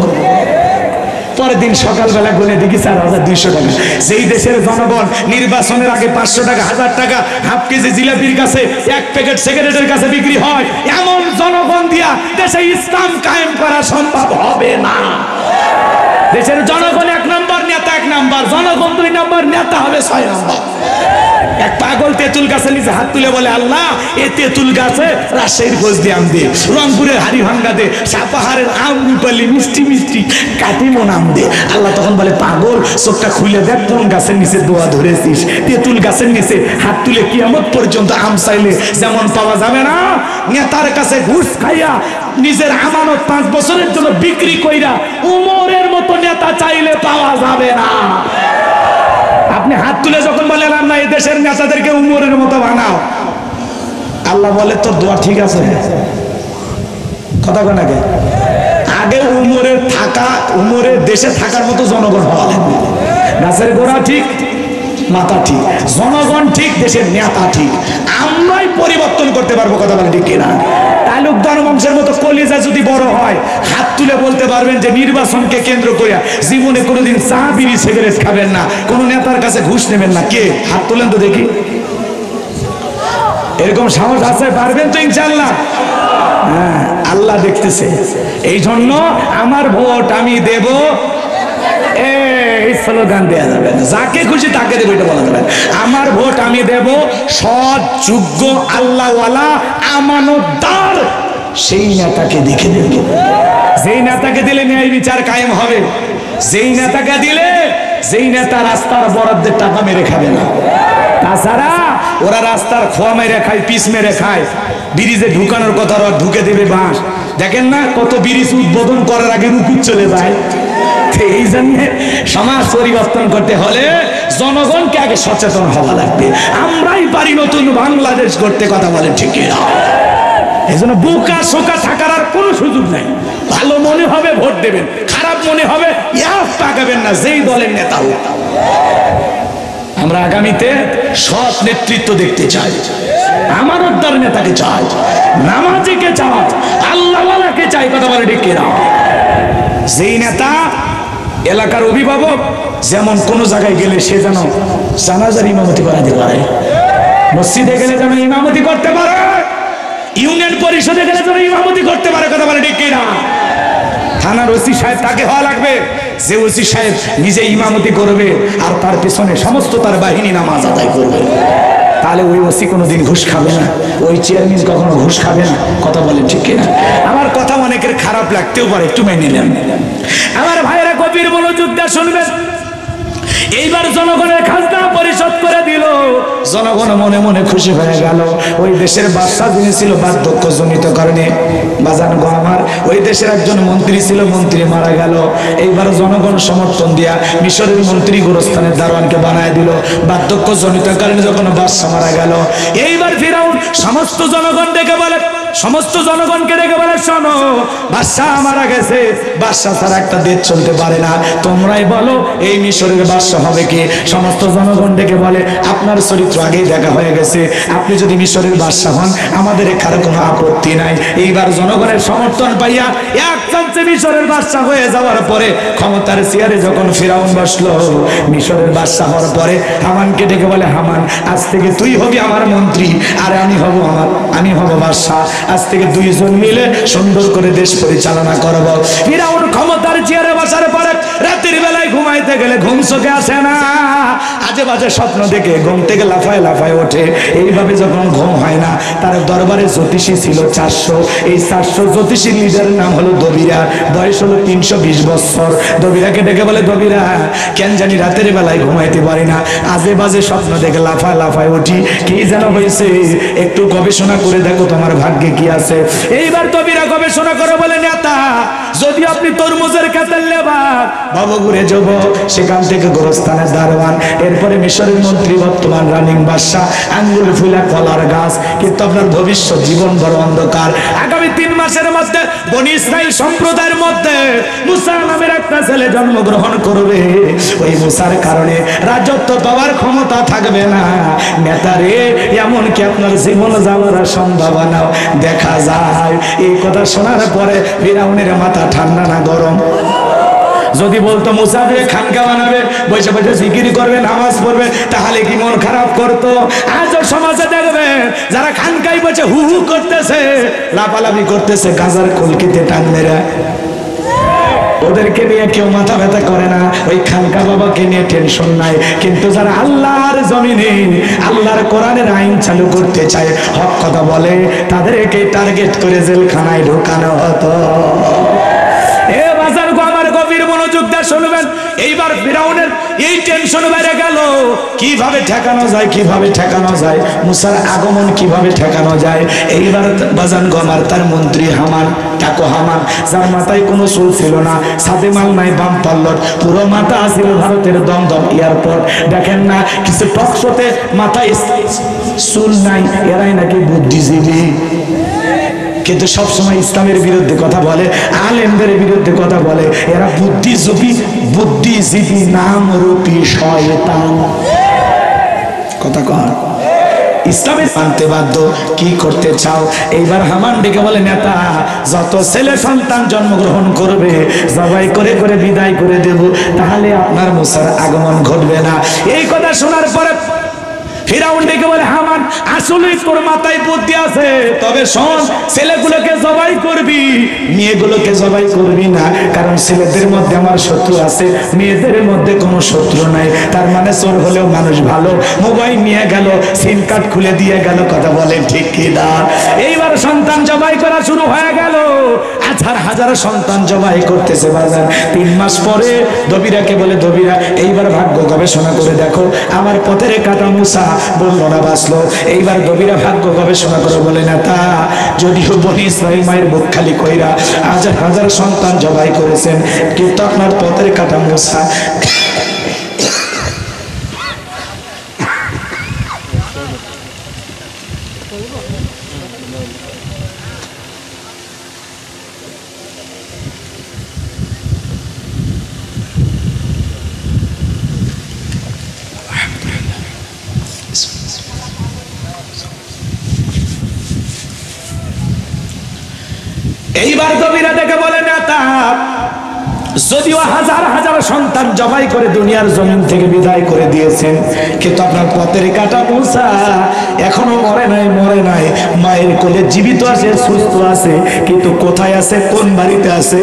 পরের দিন সকালবেলা গুনে দেখি 4200 টাকা। যেই দেশের জনগণ নির্বাচনের আগে 500 টাকা, 1000 টাকা হাফ কেজি জিলাপির কাছে, 1 প্যাকেট সিগারেটের কাছে বিক্রি হয়, এমন জনগণ দিয়া দেশে ইসলাম কায়েম করা সম্ভব হবে না। দেশের জনগণ 1 নম্বর, নেতা 1 নম্বর, জনগণ 2 নম্বর, নেতা হবে 6 নম্বর। এক পাগল তেঁতুল গাছের নিচে হাত তুলে বলে, আল্লাহ এই তেঁতুল গাছে রাজশাহীর খোঁজ দিয়ে আম দে, রংপুরের হাড়ি ভাঙ্গা দে, সাপাহারের আম রূপালি মিষ্টি মিষ্টি কাটিমন আম দে। আল্লাহ তখন বলে, পাগল চোখটা খুলে দেখ কোন গাছের নিচে দোয়া ধরেছিস। তেঁতুল গাছের নিচে হাত তুলে কিয়ামত পর্যন্ত আম চাইলে যেমন পাওয়া যাবে না, নেতার কাছে ঘুষ খাইয়া নিজের আমানত 5 বছরের জন্য বিক্রি কইরা উমরের মতো নেতা চাইলে পাওয়া যাবে না। আপনি হাত তুলে যখন বলেন না এই দেশের নেতাদেরকে উমরের মতো বানাও, আল্লাহ বলে তোর দোয়া ঠিক আছে। কথা কয় নাকি? আগে উমরের দেশে থাকার মতো জনগণ হওয়া লাগবে। গাছের গোড়া ঠিক, মাথা ঠিক, জনগণ ঠিক, দেশের নেতা ঠিক, আমরাই পরিবর্তন করতে পারবো। কথা বলে ঠিক কিনা? তালুকদার বংশের মতো কলিজা যদি বড় হয়, হাত তুলে বলতে পারবেন যে নির্বাচনকে কেন্দ্র করে জীবনে কোনোদিন চা বিড়ি সিগারেট খাবেন না, কোন নেতার কাছে ঘুষ নেবেন না। কে? হাত তোলেন তো দেখি। এরকম সাহস আছে? পারবেন তো ইনশাআল্লাহ? হ্যাঁ, আল্লাহ দেখতেছে। এই জন্য আমার ভোট আমি দেব, এই স্লোগান দেওয়া যাবে না। যাকে খুশি তাকে দেবো এটা বলা যাবে। আমার ভোট আমি দেব সৎ, যোগ্য, আল্লাহওয়ালা, আমানতদার সেই নেতাকে দেখে দেব। যেই নেতাকে দিলে ন্যায় বিচার কায়েম হবে, যেই নেতাকে দিলে, যেই নেতা রাস্তার বরাদ্দের টাকা মেরে খাবে না। তাছাড়া ওরা রাস্তার খোয়া মেরে খায়, পিস মেরে খায়, ব্রিজে ঢুকানোর কথা ঢুকে দেবে বাঁশ। দেখেন না কত ব্রিজ উদ্বোধন করার আগে রুকুত চলে যায়। এই জন্য সমাজ পরিবর্তন করতে হলে জনগণকে আগে সচেতন হওয়া লাগবে। আমরাই পারি নতুন বাংলাদেশ করতে। কথা বলেন ঠিক কিনা? এই জন্য বোকা শোকা থাকার আর কোনো সুযোগ নাই। ভালো মনে হবে ভোট দেবেন, খারাপ মনে হবে তাকাবেন না, যেই দলের নেতা হোক। আমরা আগামীতে সৎ নেতৃত্ব দেখতে চাই, আমানতদার নেতাকে চাই, নামাজিকে চাই, আল্লাহওয়ালাকে চাই। কথা বলে ঠিক কিনা? যেই নেতা এলাকার অভিভাবক, যেমন কোন জায়গায় গেলে সে যেন জানাজার ইমামতি করাতে পারে, মসজিদে গেলে যেন ইমামতি করতে পারে, ইউনিয়ন পরিষদে গেলে যেন ইমামতি করতে পারে। কথা বলে ঠিক কিনা? থানার ওসি সাহেব তাকে হওয়া লাগবে যে ওসি সাহেব নিজে ইমামতি করবে আর তার পেছনে সমস্ত তার বাহিনী নামাজ আদায় করবে। তাহলে ওই ওসি কোনোদিন ঘুষ খাবে না, ওই চেয়ারম্যান কখনো ঘুষ খাবে না। কথা বলেন ঠিক কিনা? আমার কথা অনেকের খারাপ লাগতেও পারে, একটু মেনে নিলাম। আমার ভাইয়েরা গভীর মনোযোগ দিয়ে শুনবেন। এইবার জনগণের খাজনা পরিশোধ করে দিল, জনগণ মনে মনে খুশি হয়ে গেল। ওই দেশের বাদশা যিনি ছিল বার্ধক্যজনিত কারণে, বাজান গো আমার, ওই দেশের একজন মন্ত্রী ছিল, মন্ত্রী মারা গেল। এইবার জনগণ সমর্থন দিয়া মিশরের মন্ত্রী গোরস্থানের দারোয়ানকে বানায় দিল, বার্ধক্যজনিত কারণে যখন বাদশা মারা গেল। এইবার ফিরাউন সমস্ত জনগণ ডেকে বলে, সমস্ত জনগণকে ডেকে বলে, শোনো, বাদশাহ মারা গেছে, বাদশাহ ছাড়া একটা দেশ চলতে পারে না, তোমরাই বলো এই মিশরের বাদশাহ হবে কে? সমস্ত জনগণ ডেকে বলে, আপনার চরিত্র আগেই দেখা হয়ে গেছে, আপনি যদি মিশরের বাদশাহ হন আমাদের এখানে কোনো আপত্তি নাই। এইবার জনগণের সমর্থন পাইয়া এক চান্সে মিশরের বাদশাহ হয়ে যাওয়ার পরে ক্ষমতার চেয়ারে যখন ফিরাউন বসলো, মিশরের বাদশাহ হওয়ার পরে হামানকে ডেকে বলে, হামান, আজ থেকে তুই হবি আমার মন্ত্রী আর আমি হব বাদশাহ। আজ থেকে দুইজন মিলে সুন্দর করে দেশ পরিচালনা করব। ফিরাউন ক্ষমতার চেয়ারে বসার পরে রাতের বেলায় ঘুমাইতে গেলে ঘুম চোখে আসে না, আজে বাজে স্বপ্ন দেখে ঘুম থেকে লাফায় লাফায় ওঠে। এইভাবে যখন ঘুম হয় না, তার দরবারে জ্যোতিষী ছিল 400। এই 400 জ্যোতিষী লিডারের নাম হলো দবিরা, বয়স হলো 320 বছর। দবিরাকে ডেকে বলে, দবিরা, কেন জানি রাতের বেলায় ঘুমাইতে পারি না, আজে বাজে স্বপ্ন দেখে লাফায় লাফায় উঠি, কি যেন হয়েছে, একটু গবেষণা করে দেখো তোমার ভাগ্যে কি আছে। এইবার দবিরা গবেষণা করে বলে, নেতা, যদি আপনি তরমুজের খেতের লেবার, ভবঘুরে যাব, সেখান থেকে গোরস্থানের দারোয়ান, এরপরে মিশরের মন্ত্রী, বর্তমান রানিং বাদশা, আঙ্গুল ফুলা কলার গাছ, কিন্তু আপনার ভবিষ্যৎ জীবন বড় অন্ধকার। আগামী 3 মাসের মধ্যে বনি ইসরাইল সম্প্রদায়ের মধ্যে মুসা নামের একটা ছেলে জন্মগ্রহণ করবে। ওই মুসার কারণে রাজত্ব পাওয়ার ক্ষমতা থাকবে না। নেতারে, এমনকি আপনার জীবন যাওয়ার সম্ভাবনাও দেখা যায়। এই কথা শোনার পরে ফিরাউনের মাথা ঠান্ডা না গরম? যদি বলতো মুসাফির খানকা বানাবে, বসে বসে জিকির করবে, নামাজ পড়বে, তাহলে কি মন খারাপ করতো? আজও সমাজে দেখবে যারা খানকাই বসে হু হু করতেছে, লাফালাফি করতেছে, গাজার কলকিতে টান মেরে, ওদেরকে নিয়ে কেউ মাথা ব্যথা করে না, ওই খানকা বাবাকে নিয়ে টেনশন নাই। কিন্তু যারা আল্লাহর জমিনে আল্লাহর কোরআনের আইন চালু করতে চায়, হক কথা বলে, তাদেরকে টার্গেট করে জেলখানায় ঢোকানো হতো। এ বাজার গো, আমার গভীর মনোযোগ দিয়ে শুনবেন। এইবার ফিরাউনের এই টেনশন বেড়ে গেল, কিভাবে ঠেকানো যায়, কিভাবে ঠেকানো যায়, মুসার আগমন কিভাবে ঠেকানো যায়। এইবার বাজান গো আমার, তার মন্ত্রী হামান, টাকো হামান, যার মাথায় কোনো চুল ছিল না, সাদে মাল নাই, বাম পাল্লট, পুরো মাথা ছিল ভারতের দমদম এয়ারপোর্ট। দেখেন না, কিছু টকশোতে মাথায় চুল নাই, এরাই নাকি বুদ্ধিজীবী, কিন্তু সবসময় ইসলামের বিরুদ্ধে কথা বলে, আলেমদের বিরুদ্ধে কথা বলে। এরা বুদ্ধিজীবী নামরূপী শয়তান। কথা কর, ইসলামের মানতে বাধ্য। কি করতে চাও? এইবার হামান ডেকে বলে, নেতা, যত ছেলে সন্তান জন্মগ্রহণ করবে জবাই করে করে বিদায় করে দেব, তাহলে আপনার মুসার আগমন ঘটবে না। এই কথা শোনার পরে ফিরাউন ডেকে বলে, হামান, আসলে তোর মাথায় বুদ্ধি আছে, তবে শোন, ছেলেগুলোকে জবাই করবি, মেয়েগুলোকে জবাই করবি না, কারণ ছেলেদের মধ্যে আমার শত্রু আছে, মেয়েদের মধ্যে কোনো শত্রু নাই। তার মানে চোর হলেও মানুষ ভালো, মোবাইল নিয়ে গেল, সিম কার্ড খুলে দিয়ে গেল। কথা বলেন ঠিক কি না? এইবার সন্তান জবাই করা শুরু হয়ে গেল, হাজার হাজার সন্তান জবাই করতেছে বাজার। 3 মাস পরে দবিরাকে বলে, দবিরা, এইবার ভাগ্য গবেষণা করে দেখো, আমার পথের কাটা মুসা বললো না, বাঁচলো। এইবার দবিরা ভাগ্য গবেষণা করে বলে, না তা যদিও বনি ইসরাইল মায়ের বুক খালি কইরা হাজার হাজার সন্তান জবাই করেছেন, কিন্তু আপনার পথের কাটা মুসা এইবার দবিরা দেখে বলে, নেতা, যদিও হাজার হাজার সন্তান জবাই করে দুনিয়ার জমিন থেকে বিদায় করে দিয়েছেন, কিন্তু আপনার পথের কাটা মুসা এখনো মরে নাই, মায়ের কোলে জীবিত আছে, সুস্থ আছে, কিন্তু কোথায় আছে, কোন বাড়িতে আছে,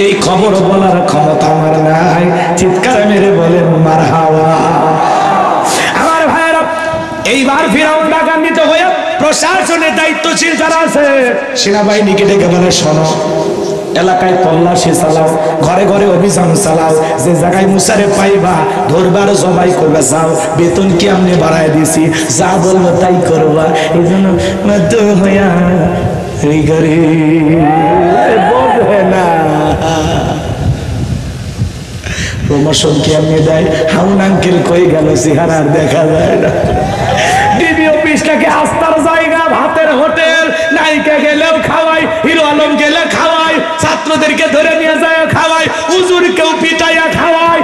এই খবর বলার ক্ষমতা আমার নাই। চিৎকার মেরে বলেন মারহাবা। আমার ভাইয়েরা, এইবার ফিরাউন ডাকান্বিত হয়ে প্রশাসনের দায়িত্বশীল যারা আছে সেনাবাহিনীকে ডেকে বলে, শোনো, এলাকায় তল্লাশি চালাও, ঘরে ঘরে অভিযান চালাও, যে জায়গায় মুসারে পাইবা ধরবার জবাই করবে, যাও, বেতন কি আমি বাড়ায় দিছি, যা বলবো তাই করবা। এই জন্য না প্রমোশন কি আপনি দেয়, হাউন আঙ্কেল কই গেল, চেহারা দেখা যায় না। ডিবি অফিসটাকে আস্থার জায়গা, ভাতের হোটেল, না নায়িকা গেলেও খাওয়াই, হিরো আলম গেলে খাওয়াই, ছাত্রদেরকে ধরে নিয়ে যায় খাওয়াই, হুজুর কেউ পিটাইয়া খাওয়াই,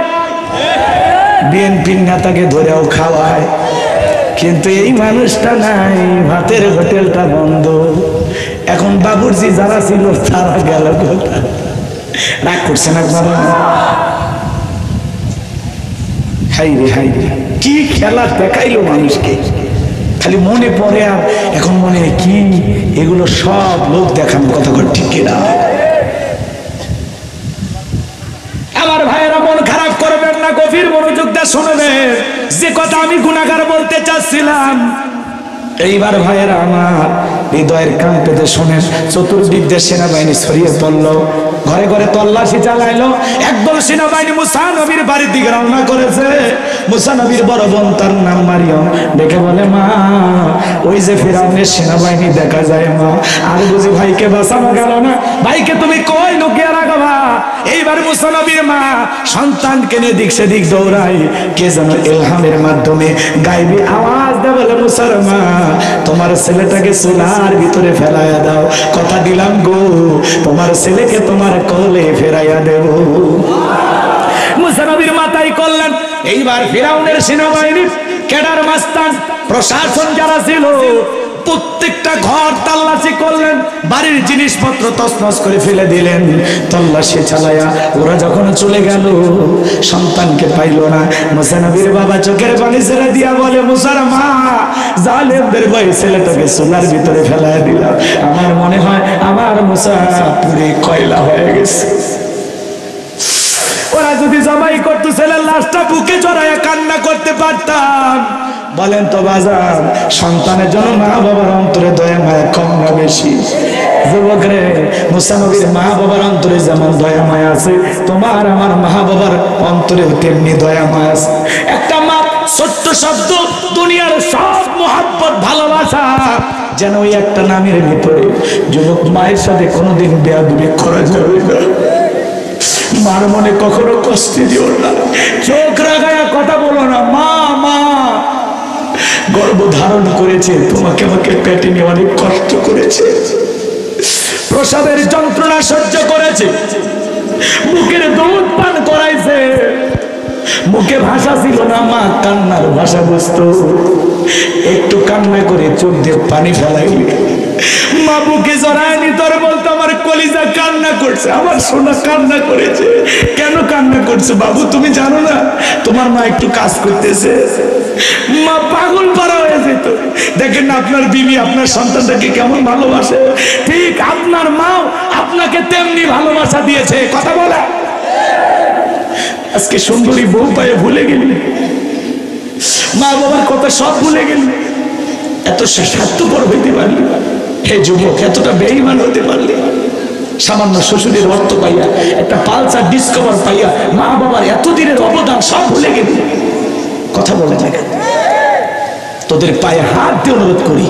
বিএনপির নেতাকে ধরেও খাওয়ায়। কিন্তু এই মানুষটা নাই, ভাতের হোটেলটা বন্ধ। এখন বাবুর্চি যারা ছিল তারা গেল কোথায়? রাগ করছেন আপনারা? হাই রে হাই রে, কি খেলা দেখাইলো মানুষকে, খালি মনে পড়ে। আর এখন মনে হয় কি এগুলো সব লোক দেখানোর কথা, ঠিক কিনা? আমার ভাইয়েরা মন খারাপ করবেন না, গভীর মনোযোগ দিয়ে শুনবেন যে কথা আমি গুনাহগার বলতে চাচ্ছিলাম। এইবার ভাইয়েরা আমার হৃদয়ের কান পেতে শোনেন। চতুর্দিক দিয়ে সেনাবাহিনী ছড়িয়ে পড়লো, ঘরে ঘরে তল্লাশি চালাইলো। একদল সেনাবাহিনী মুসা নবীর বাড়ির দিকে রওনা করেছে। মুসা নবীর বড় বোন, তার নাম মারিয়ম, দেখে বলে মা, ওই যে ফিরআউনের সেনাবাহিনী দেখা যায় মা, আর বুঝি ভাইকে বাঁচানো গেল না? ভাইকে তুমি কই লুকিয়ে রাখবা? এইবার মুসা নবীর মা সন্তানকে নিয়ে দিক সেদিক দৌড়ায়। কে যেন ইলহামের মাধ্যমে গায়েবী আওয়াজ দেয়, বলে মুসার মা, তোমার ছেলেটাকে চুলার ভিতরে ফেলাইয়া দাও, কথা দিলাম গো তোমার ছেলেকে তোমার কোলে ফেরাইয়া দেব। মুসা নবীর মাথায় করলেন। এইবার ফিরআউনের সেনাবাহিনী, ক্যাডার মাস্তান, প্রশাসন যারা ছিল, প্রত্যেকটা ঘর তল্লাশি করলেন, বাড়ির জিনিসপত্র তছনছ করে ফেলে দিলেন। তল্লাশি চালায়া ওরা যখন চলে গেল, সন্তানকে পাইল না। মুসা নবীর বাবা চোখের পানি ছেড়ে দিয়া বলে, মুসার মা, জালেমদের ভয়ে ছেলেটাকে চুলার ভিতরে ফেলায় দিলাম। আমার মনে হয় আমার মুসা পুরে কয়লা হয়ে গেছে। ওরা যদি জবাই করতো, ছেলের লাশটা বুকে জড়াইয়া কান্না করতে পারতাম। বলেন তো বাজার, সন্তানের জন্য মা বাবার অন্তরে দয়া মায়া কম না বেশি? যুবক রে, মুসা নবীর মা বাবার অন্তরে যেমন দয়া মায়া আছে, তোমার আমার মা বাবার অন্তরে তেমনি দয়া মায়া আছে। একটা মা, ছোট্ট শব্দ, দুনিয়ার সব মোহাব্বত ভালোবাসা যেন ওই একটা নামের ভিতরে। যুবক, মায়ের সাথে কোনোদিন বেয়াদবি করা যাবে না। মার মনে কখনো কষ্ট দিও না, চোখ রাগায়া কথা বলো না। মা মা গর্ভ ধারণ করেছে, তোমাকে আমাকে পেটে নিয়ে অনেক কষ্ট করেছে, প্রসবের যন্ত্রণা সহ্য করেছে, মুখের দুধ পান করাইছে, মুখে ভাষা ছিল না, মা কান্নার ভাষা বুঝতো। একটু কান্না করে চোখ দিয়ে পানি ফেলাইলে মা বুকে জড়ায়নি, তোর বলতো আমার কলিজা কান্না করছে, আমার সোনা কান্না করেছে। কেন কান্না করছে বাবু তুমি জানো না? তোমার মা একটু কাজ করতেছে। মা পাগল পারা হয়ে যেত। দেখেন না আপনার বিবি আপনার সন্তানটাকে কেমন ভালোবাসে, ঠিক আপনার মাও আপনাকে তেমনি ভালোবাসা দিয়েছে। কথা বলা, আজকে সুন্দরী বউ পায়ে ভুলে গেলি, মা বাবার কথা সব ভুলে গেলি, এত স্বার্থপর হইতে পারলি? হে যুবক, এতটা বেঈমান হতে পারলি? সামান্য শ্বশুরের অর্থ পাইয়া, একটা পালসার ডিসকভার পাইয়া মা বাবার এতদিনের অবদান সব ভুলে গেলি। কথা বলে থাকে, তোদের পায়ে হাত দিয়ে অনুরোধ করি,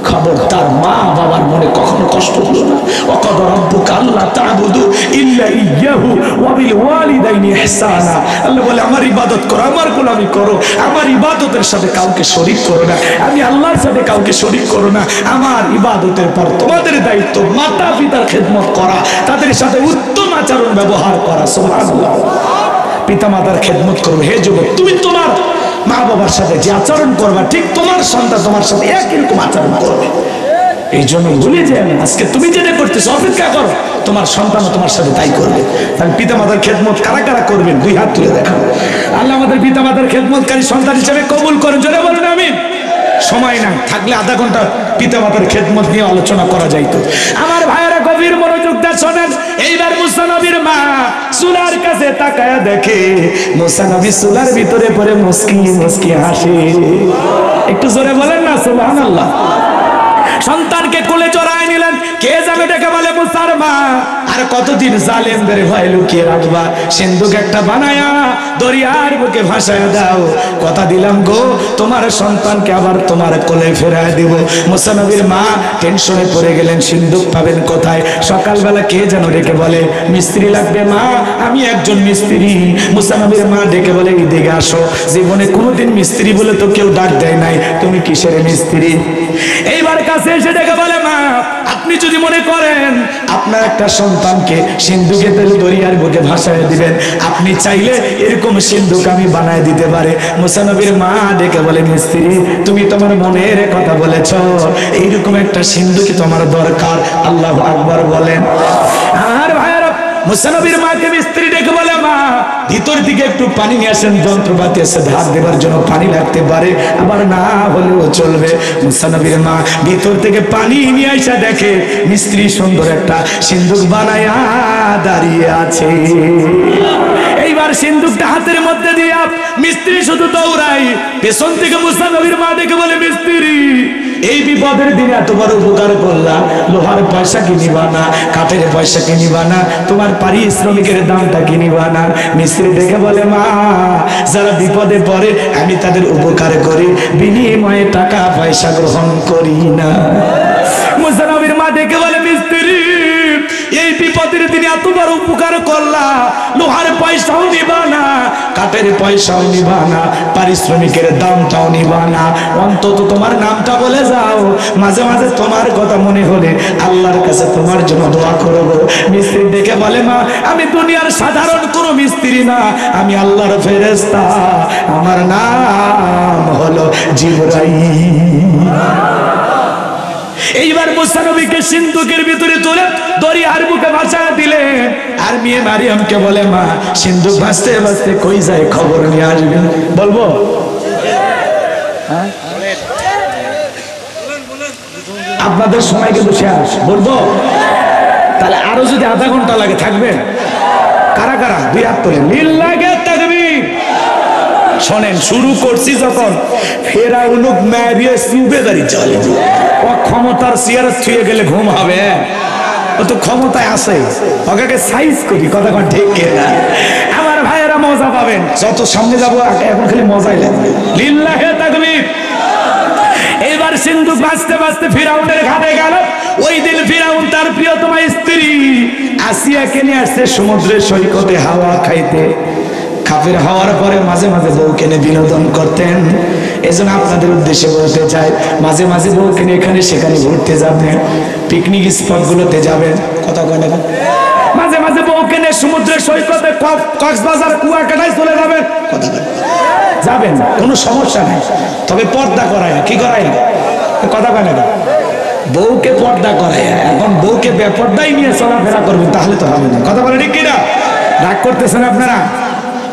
খবরদার মা বাবার মনে কখনো কষ্ট দিও না। ওয়াকাদ রাব্বুকা আল্লা তা'বুদু ইল্লা ইয়্যাহু ওয়া বিল ওয়ালিদাইনি ইহসানা। আল্লাহ বলে আমার ইবাদত করো, আমার গোলামি করো, আমার ইবাদতের সাথে কাউকে শরীক করো না, আমি আল্লাহর সাথে কাউকে শরীক করো না। আমার ইবাদতের পর তোমাদের দায়িত্ব মাতা পিতার খেদমত করা, তাদের সাথে উত্তম আচরণ ব্যবহার করা। সুবহানাল্লাহ, পিতা মাতার খেদমত করবে। হে যুবক, তুমি তোমার মা বাবার সাথে যে আচরণ করবা, ঠিক তোমার সন্তান তোমার সাথে একই রকম আচরণ করবে। এই জন্য ভুলে যায় না, আজকে তুমি যেটা করতেছো অপেক্ষা করো, তোমার সন্তান তোমার সাথে তাই করবে। তাহলে পিতা মাতার খেদমত কারা কারা করবেন? দুই হাত তুলে দেখাবো। আল্লাহ আমাদের পিতা মাতার খেদমতকারী সন্তান হিসেবে কবুল করেন। জোরে বলুন আমিন। সময় না থাকলে আধা ঘন্টা পিতা মাতার খেদমত নিয়ে আলোচনা করা যাইতো। আমার ভাইয়েরা গভীর মনোযোগ দিয়ে শোনেন। এইবার মুসা নবীর মা চুলার কাছে তাকায়া দেখে মুসা নবী চুলার ভিতরে পড়ে মুস্কি মুস্কি হাসে। একটু জোরে বলেন না সুবহানাল্লাহ। সন্তানকে কোলে চড়ায় নিলেন। কে যাবে ডেকে বলে মুসার মা, আর কতদিন জালেমদের ভয় লুকিয়ে রাখবা? সিন্ধুক একটা বানায়া দরিয়ার বুকে ভাসায় দাও, কথা দিলাম গো তোমার সন্তানকে আবার তোমার কোলে ফেরায় দিব। মুসা নবীর মা টেনশনে পড়ে গেলেন, সিন্ধুক পাবেন কোথায়? সকালবেলা কে যেন ডেকে বলে মিস্ত্রি লাগবে মা, আমি একজন মিস্ত্রি। মুসা নবীর মা ডেকে বলে এদিকে আসো, জীবনে কোনোদিন মিস্ত্রি বলে তো কেউ ডাক দেয় নাই, তুমি কিসের মিস্ত্রি? এইবার কাছে এসে ডেকে বলে মা আপনি যদি মনে করেন আপনার একটা সন্তানকে সিন্ধুকে দরিয়ার বুকে ভাসায় দিবেন, আপনি চাইলে এরকম সিন্ধুক আমি বানায় দিতে পারে। মুসা নবীর মা ডেকে বলে, মিস্ত্রি তুমি তোমার মনের কথা বলেছ, এইরকম একটা সিন্ধুক তোমার দরকার। আল্লাহু আকবার বলেন। আর ভাইরা মুসা নবীর মাকে মিস্ত্রি ডেকে বলে, মা ভিতর দিকে একটু পানি নিয়ে আসেন, যন্ত্রপাতি আছে ধার দেবার জন্য পানি লাগতে পারে, আবার না হলেও চলবে। মুসা নবীর মা ভিতর থেকে পানি নিয়ে আসা দেখে মিস্ত্রি সুন্দর একটা সিন্ধুক বানায়া দাঁড়িয়ে আছে। এইবার সিন্ধুকটা হাতের মধ্যে দিয়া মিস্ত্রি শুধু দৌড়াই, পেছন থেকে মুসা নবীর মা দেখে বলে, মিস্ত্রি এই বিপদের দিনে এত বড় উপকার করলা, লোহার পয়সা কিনিবা না, কাঠের পয়সা কিনিবা না, তোমার পারিশ্রমিকের দামটা কিনিবা না। মিস্ত্রি দেখে বলে, মা যারা বিপদে পড়ে আমি তাদের উপকার করি, বিনিময়ে টাকা পয়সা গ্রহণ করি না। মুসা নবীর মা দেখে বলে, মিস্ত্রি এই বিপদের দিনে এত বড় উপকার করলা, লোহার পয়সাও নিবা না, কাঠের পয়সাও নিবা না, পারিশ্রমিকের দামটাও নিবা না, অন্তত তোমার নামটা বলে যাও, মাঝে মাঝে তোমার কথা মনে হলে আল্লাহর কাছে তোমার জন্য দোয়া করব। মিস্ত্রি দেখে বলে, মা আমি দুনিয়ার সাধারণ কোনো মিস্ত্রি না, আমি আল্লাহর ফেরেশতা, আমার নাম হলো জিবরাইল। এইবার মুসা নবীকে সিন্ধুকের ভিতরে তুলে দরিয়ার বুকে ভাসায় দিলে, আর মেয়ে মারিয়ামকে বলে, মা সিন্ধুক ভাসতে ভাসতে কই যায় খবর নিয়ে আসবে। বলবো আপনাদের সময় কিন্তু শেষ, বলবো তাহলে আরো যদি আধা ঘন্টা লাগে থাকবেন? কারা কারা দুই হাত তোলেন, লিল্লাহি তাকবীর। শোনেন, শুরু করছি যখন ফেরাউনুক মারিয়ে সুবেদারি চলে, ও ক্ষমতার চেয়ার ছুঁয়ে গেলে ঘুম হবে, ও তো ক্ষমতায় আছে, ওকে সাইজ করি, কথা কোন ঠিক না? আমার ভাইয়েরা মজা পাবেন, যত সামনে যাবো এখন খালি মজাই লাগবে। লিল্লাহি তাকবীর। এইবার সিন্ধুক ভাসতে ভাসতে ফিরাউনের ঘাটে গেল। ওই দিন ফিরাউন তার প্রিয়তমা স্ত্রী আসিয়াকে নিয়ে আসছে সমুদ্রের সৈকতে হাওয়া খাইতে। কাফের হওয়ার পরে মাঝে মাঝে বউকে নিয়ে বিনোদন করতেন। এজন্য আপনাদের উদ্দেশ্যে বলতে চাই, মাঝে মাঝে বউকে নিয়ে এখানে সেখানে ঘুরতে যাবেন, পিকনিক স্পট গুলোতে যাবেন, কথা কয় না? মাঝে মাঝে বউকে নিয়ে সমুদ্রের সৈকতে কক্সবাজার কুয়াকাটায় চলে যাবেন, কথা কয় যাবেন, কোনো সমস্যা নেই, তবে পর্দা করায় না। কি করায় না? কথা কয় না? বউকে পর্দা করায়। এখন বউকে বেপর্দাই নিয়ে চলাফেরা করবেন, তাহলে তো হবে না, কথা বলে ঠিক কিনা? রাগ করতেছেন আপনারা?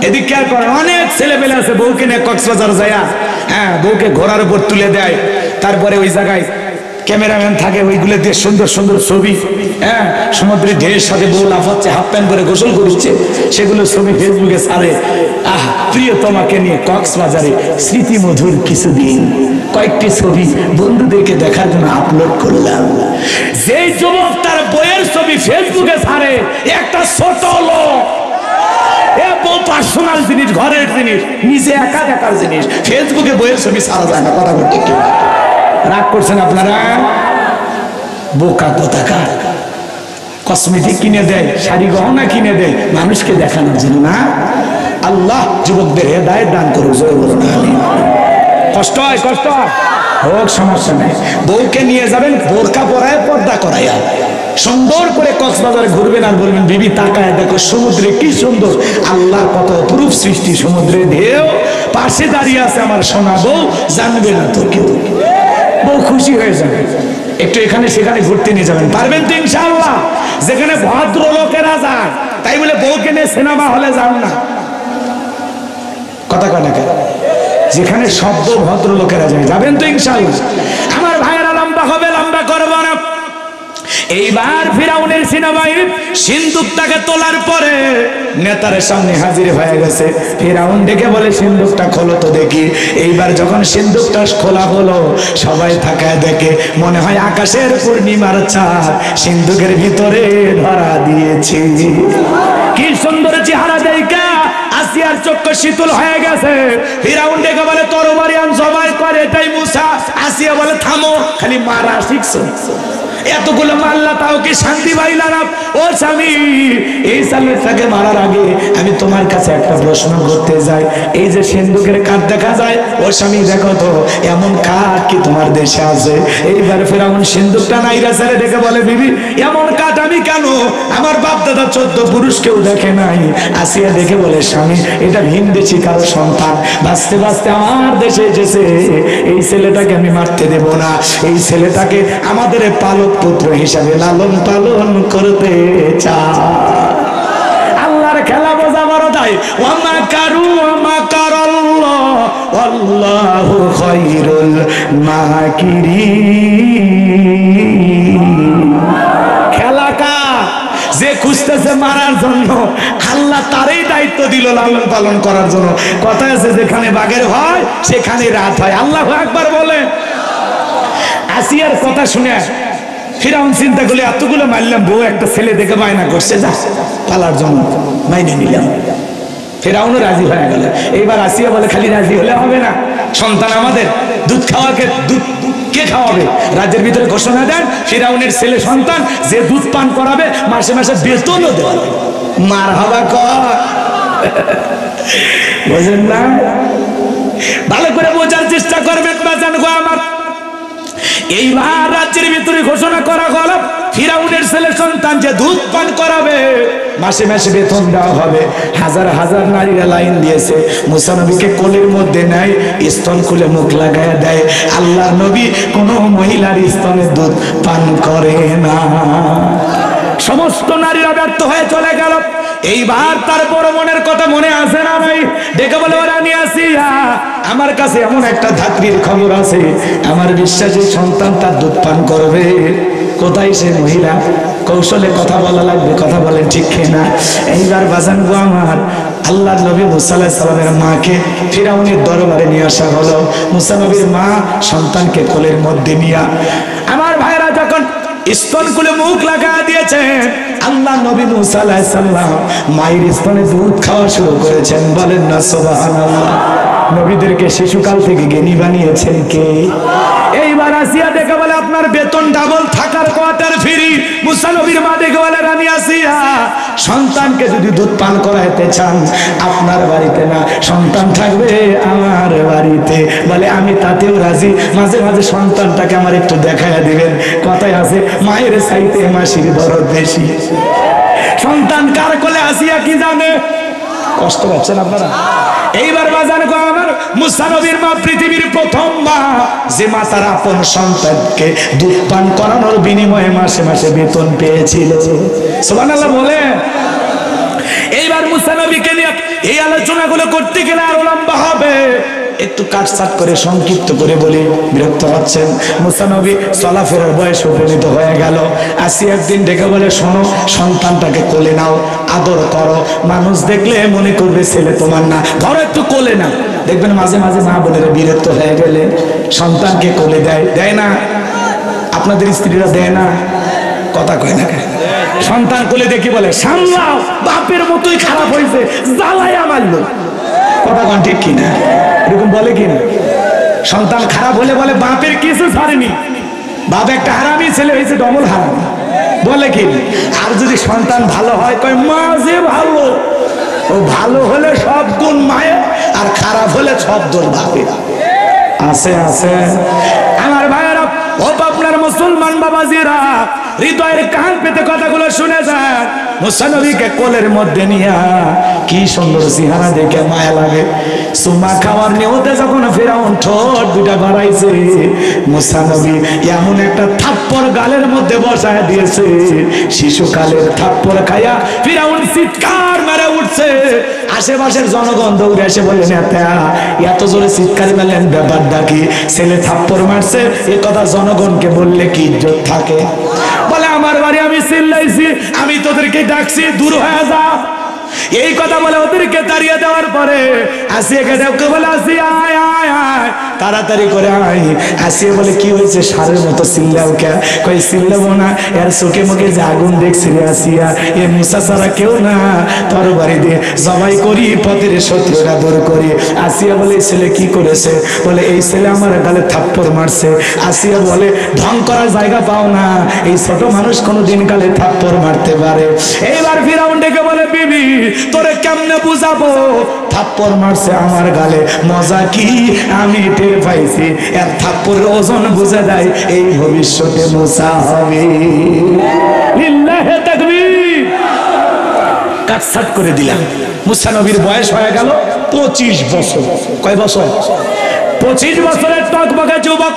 এদিক খেয়াল করেন, অনেক ছেলে পেলে আছে বউকে নিয়ে কক্সবাজার যায়, হ্যাঁ বউকে ঘোড়ার উপর তুলে দেয়, তারপরে ওই জায়গায় ক্যামেরাম্যান থাকে, ওইগুলো দিয়ে সুন্দর সুন্দর ছবি, হ্যাঁ সমুদ্রের ঢেউয়ের সাথে বউ লাফাচ্ছে, হাফ প্যান্ট করে গোসল করছে, সেগুলো ছবি ফেসবুকে ছাড়ে। আহ প্রিয়তমাকে নিয়ে কক্সবাজারে স্মৃতি মধুর কিছুদিন, কয়েকটি ছবি বন্ধুদেরকে দেখার জন্য আপলোড করলাম। যেই যুবক তার বইয়ের ছবি ফেসবুকে ছাড়ে, একটা ছোট লোক, পার্সোনাল জিনিস, ঘরের জিনিস, নিজে একা দেখার জিনিস, ফেসবুকে বইয়ের ছবি ছাড়া যায় না, কথা বলতে কি? রাগ করছেন আপনারা? বোকা কোথাকার। কসমেটিক কিনে দেয়, শাড়ি গহনা কিনে দেয় মানুষকে দেখানোর জন্য না। আল্লাহ যুবকদের হেদায়েত দান করুক, জোরে বলুন আমিন। কষ্ট হয়, কষ্ট হয় হোক, সমস্যা নেই। বউকে নিয়ে যাবেন বোরকা পরায়, পর্দা করাইয়া, সুন্দর করে কক্সবাজারে ঘুরবেন, আর বলবেন, বিবি তাকায় দেখো সমুদ্রে কি সুন্দর, আল্লাহর কত অপরূপ সৃষ্টি, সমুদ্রের ঢেউ, পাশে দাঁড়িয়ে আছে আমার সোনা বউ, জানবে না তো কেউ। বউ খুশি হয়ে যাবে। একটু এখানে সেখানে ঘুরতে নিয়ে যাবেন, পারবেন তো ইনশাআল্লাহ? যেখানে ভদ্র লোকেরা যায়, তাই বলে বউকে নিয়ে সিনেমা হলে যান না, কথা কয় না কেন? যেখানে শব্দ ভদ্র লোকেরা যায়, যাবেন তো ইনশাআল্লাহ? আমার ভাইয়েরা লম্বা হবে, লম্বা করবো না। এইবার ফিরাউনের সেনাবাহিনী সিন্ধুকটাকে তোলার পরে নেতারের সামনে হাজির হয়ে গেছে। ফিরাউন ডেকে বলে, সিন্ধুকটা খোলো তো দেখি। এইবার যখন সিন্ধুকটা খোলা হলো, সবাই তাকায় দেখে, মনে হয় আকাশের পূর্ণিমার চাঁদ সিন্ধুকের ভিতরে ধরা দিয়েছে। কি সুন্দর চেহারা দেখা আসিয়ার চক্ষু শীতল হয়ে গেছে। ফিরাউন ডেকে বলে, তরবারি আন, সবাই করে এটাই মুসা। আসিয়া বলে, থামো, খালি মারা শিখছো, এতগুলো মারলা তাও কি শান্তি পাইলা না? ও স্বামী, এই ছেলেটাকে মারার আগে আমি তোমার কাছে একটা প্রশ্ন করতে যাই। এই যে সিন্দুকের কাঠ দেখা যায়, ও স্বামী দেখো তো এমন কাঠ কি তোমার দেশে আছে? এইবার ফেরাউন সিন্দুকটা নাইরা ছেড়ে দেখে বলে, বিবি এমন কাঠ আমি কেন, আমার বাপ দাদা 14 পুরুষ কেউ দেখে নাই। আসিয়া দেখে বলে, স্বামী এটা ভিন দেশি কারো সন্তান, বাঁচতে বাঁচতে আমার দেশে এসেছে, এই ছেলেটাকে আমি মারতে দেব না, এই ছেলেটাকে আমাদের পালক পুত্র হিসাবে লালন পালন করতে চায়। আল্লাহর খেলা বোঝা বড় তাই। ওয়ামা কারু ওয়ামা কারাল্লাহ আল্লাহু খায়রুল মাকিরিন। খেলা কার? যে খুঁজতেছে মারার জন্য, আল্লাহ তারই দায়িত্ব দিল লালন পালন করার জন্য। কথা আছে, যেখানে বাঘের হয় সেখানে রাত হয়। আল্লাহু আকবার বলে। আসিয়ার কথা শুনে ফিরাউন চিন্তা করলে, এতগুলো মারলাম, বউ একটা ছেলে দেখে বায়না করছে, যা পালার জন্য মাইনে নিলাম। ফিরাউনও রাজি হয়ে গেল। এইবার আসিয়া বলে, খালি রাজি হলে হবে না, সন্তান আমাদের, দুধ খাওয়াকে দুধ কে খাওয়াবে? রাজ্যের ভিতরে ঘোষণা দেন, ফিরাউনের ছেলে সন্তান যে দুধ পান করাবে মাসে মাসে বেতনও দেওয়া। মার হবা কর, বোঝেন না? ভালো করে বোঝার চেষ্টা করবেন বাজান গো আমার। এইবার রাজ্যের ভিতরে ঘোষণা করা হল, ফিরাউনের ছেলে সন্তান যে দুধ পান করাবে মাসে মাসে বেতন দেওয়া হবে। হাজার হাজার নারীরা লাইন দিয়েছে, মুসা নবীকে কোলের মধ্যে নেয়, স্তন খুলে মুখ লাগায় দেয়। আল্লাহ নবী কোন মহিলার স্তনে দুধ পান করে না। সমস্ত নারীরা ব্যর্থ হয়ে চলে গেল। এইবার তার বড় মনের কথা মনে আসে না ভাই, ডেকে বলে, ওরা নিয়ে আসিয়া আমার কাছে এমন একটা ধাত্রীর খবর আছে, আমার বিশ্বাসী সন্তান তার দুধ পান করবে। কোথায় সে মহিলা? কৌশলে কথা বলা লাগবে, কথা বলেন ঠিক না? এইবার বাজান গো আমার, আল্লাহর নবী মুসা আলাইহিস সালামের মাকে ফিরাউনের দরবারে নিয়ে আসা হলো। মুসা নবীর মা সন্তানকে কোলের মধ্যে নিয়া, আমার ভাইরা যখন স্তন খুলে মুখ লাগা দিয়েছেন, আল্লাহ নবী মুসা আলাইহিস সালাম মায়ের স্তনে দুধ খাওয়া শুরু করেছেন। বলেন না সুবহানাল্লাহ। নবীদেরকে শিশুকাল থেকে জ্ঞানী বানিয়েছেন কে? এইবার আসিয়া দেখে বলে, আপনার বেতন ডাবল, থাকার কোয়ার্টার ফ্রি। মুসা নবীর মা দেখে বলে, রানী আসিয়া সন্তানকে যদি দুধ পান করাইতে চান আপনার বাড়িতে না, সন্তান থাকবে আমার বাড়িতে। বলে, আমি তাতেও রাজি, মাঝে মাঝে সন্তানটাকে আমার একটু দেখাইয়া দিবেন। কথায় আছে, মায়ের চাইতে মাসির দরদ বেশি। সন্তান কার কোলে আসিয়া কি জানে? কষ্ট পাচ্ছেন আপনারা? এইবার বাজান গো আমার, মুসা নবীর মা পৃথিবীর প্রথম মা, যে মা তার আপন সন্তানকে দুধ পান করানোর বিনিময়ে মাসে মাসে বেতন পেয়েছিল। সুবহানাল্লাহ বলে। এইবার মুসা নবীকে নিয়ে এই আলোচনাগুলো করতে গেলে আরো লম্বা হবে, একটু কাটছাট করে সংক্ষিপ্ত করে বলি, বিরক্ত হচ্ছেন। মুসা নবী চলাফেরার বয়সে উপনীত হয়ে গেল। আসি একদিন ডেকে বলে, শোনো, সন্তানটাকে কোলে নাও, আদর করো, মানুষ দেখলে মনে করবে ছেলে তোমার না, ধরো একটু কোলে নাও। দেখবেন মাঝে মাঝে মা বোনেরা বিরক্ত হয়ে গেলে সন্তানকে কোলে দেয়, দেয় না? আপনাদের স্ত্রীরা দেয় না? কথা কয় না? সন্তান কোলে দেখি বলে, সামলাও, বাপের মতোই খারাপ হয়েছে, জ্বালাইয়া মারলো। কথা কন ঠিক কিনা? এরকম বলে কিনা? সন্তান খারাপ হলে বলে, বাপের কিছু ছাড়েনি, বাপ একটা হারামি ছেলে হয়েছে, ডবল হারামি, বলে কি? আর যদি সন্তান ভালো হয়, কয় মা যে ভালো। ও ভালো হলে সব গুণ মায়ের, আর খারাপ হলে সব দোষ বাপের। আছে আছে আমার ভাইয়েরা, ও আপনার মুসলমান বাবাজিরা, হৃদয়ের কান পেতে কথাগুলো শুনে যান। মুসা নবীকে কোলের মধ্যে নিয়া কি সুন্দর চেহারা দেখে মায়া লাগে। সুমা খাওয়ার নিয়তে যখন ফিরাউন ঠোঁট দুটা বাড়াইছে, মুসা নবী এমন একটা থাপ্পড় গালের মধ্যে বসায় দিয়েছে, শিশুকালের থাপ্পড় খাইয়া ফিরাউন চিৎকার মেরে উঠছে। আশেপাশের জনগণ দৌড়ে এসে বলে, নেতা এত জোরে চিৎকার মেলেন, ব্যাপারটা কি? ছেলে থাপ্পড় মারছে, এ কথা জনগণকে বললে কি ইজ্জত থাকে? বলে, আমার বাড়ি আমি চিল্লাইছি, আমি তোদেরকে ডাকছি, দূর হয়ে যা। এই কথা বলে ওদেরকে তাড়িয়ে দেওয়ার পরে আসিয়াকে ডাকতে বলে, আসিয়া আয় আয় আয়, তাড়াতাড়ি করে আয়। আসিয়া বলে, কি হয়েছে? ষাঁড়ের মতো চিল্লাও কে? কই চিল্লাবো না, এর চোখে মুখে যে আগুন দেখছি রে আসিয়া, এ মুসা ছাড়া কেউ না, তরবারি দিয়ে জবাই করি, পথের শত্রুরা দূর করি। আসিয়া বলে, এই ছেলে কি করেছে? বলে, এই ছেলে আমার গালে থাপ্পড় মারছে। আসিয়া বলে, ঢং করার জায়গা পাও না, এই ছোট মানুষ কোনোদিন গালে থাপ্পড় মারতে পারে? এইবার ফিরাউন ডেকে বলে, বিবি তোরে কেমনে বুঝাবো, থাপ্পড় মারছে আমার গালে, মজা কি আমি টের পাইছি, এর থাপ্পড়ের ওজন বুঝে দেয় এই ভবিষ্যতে মুসা হবে। লিল্লাহে তাকবীর। কাটছাট করে দিলাম। মুসা নবীর বয়স হয়ে গেল 25 বছর। কয় বছর? 25 বছরের টকবকে যুবক।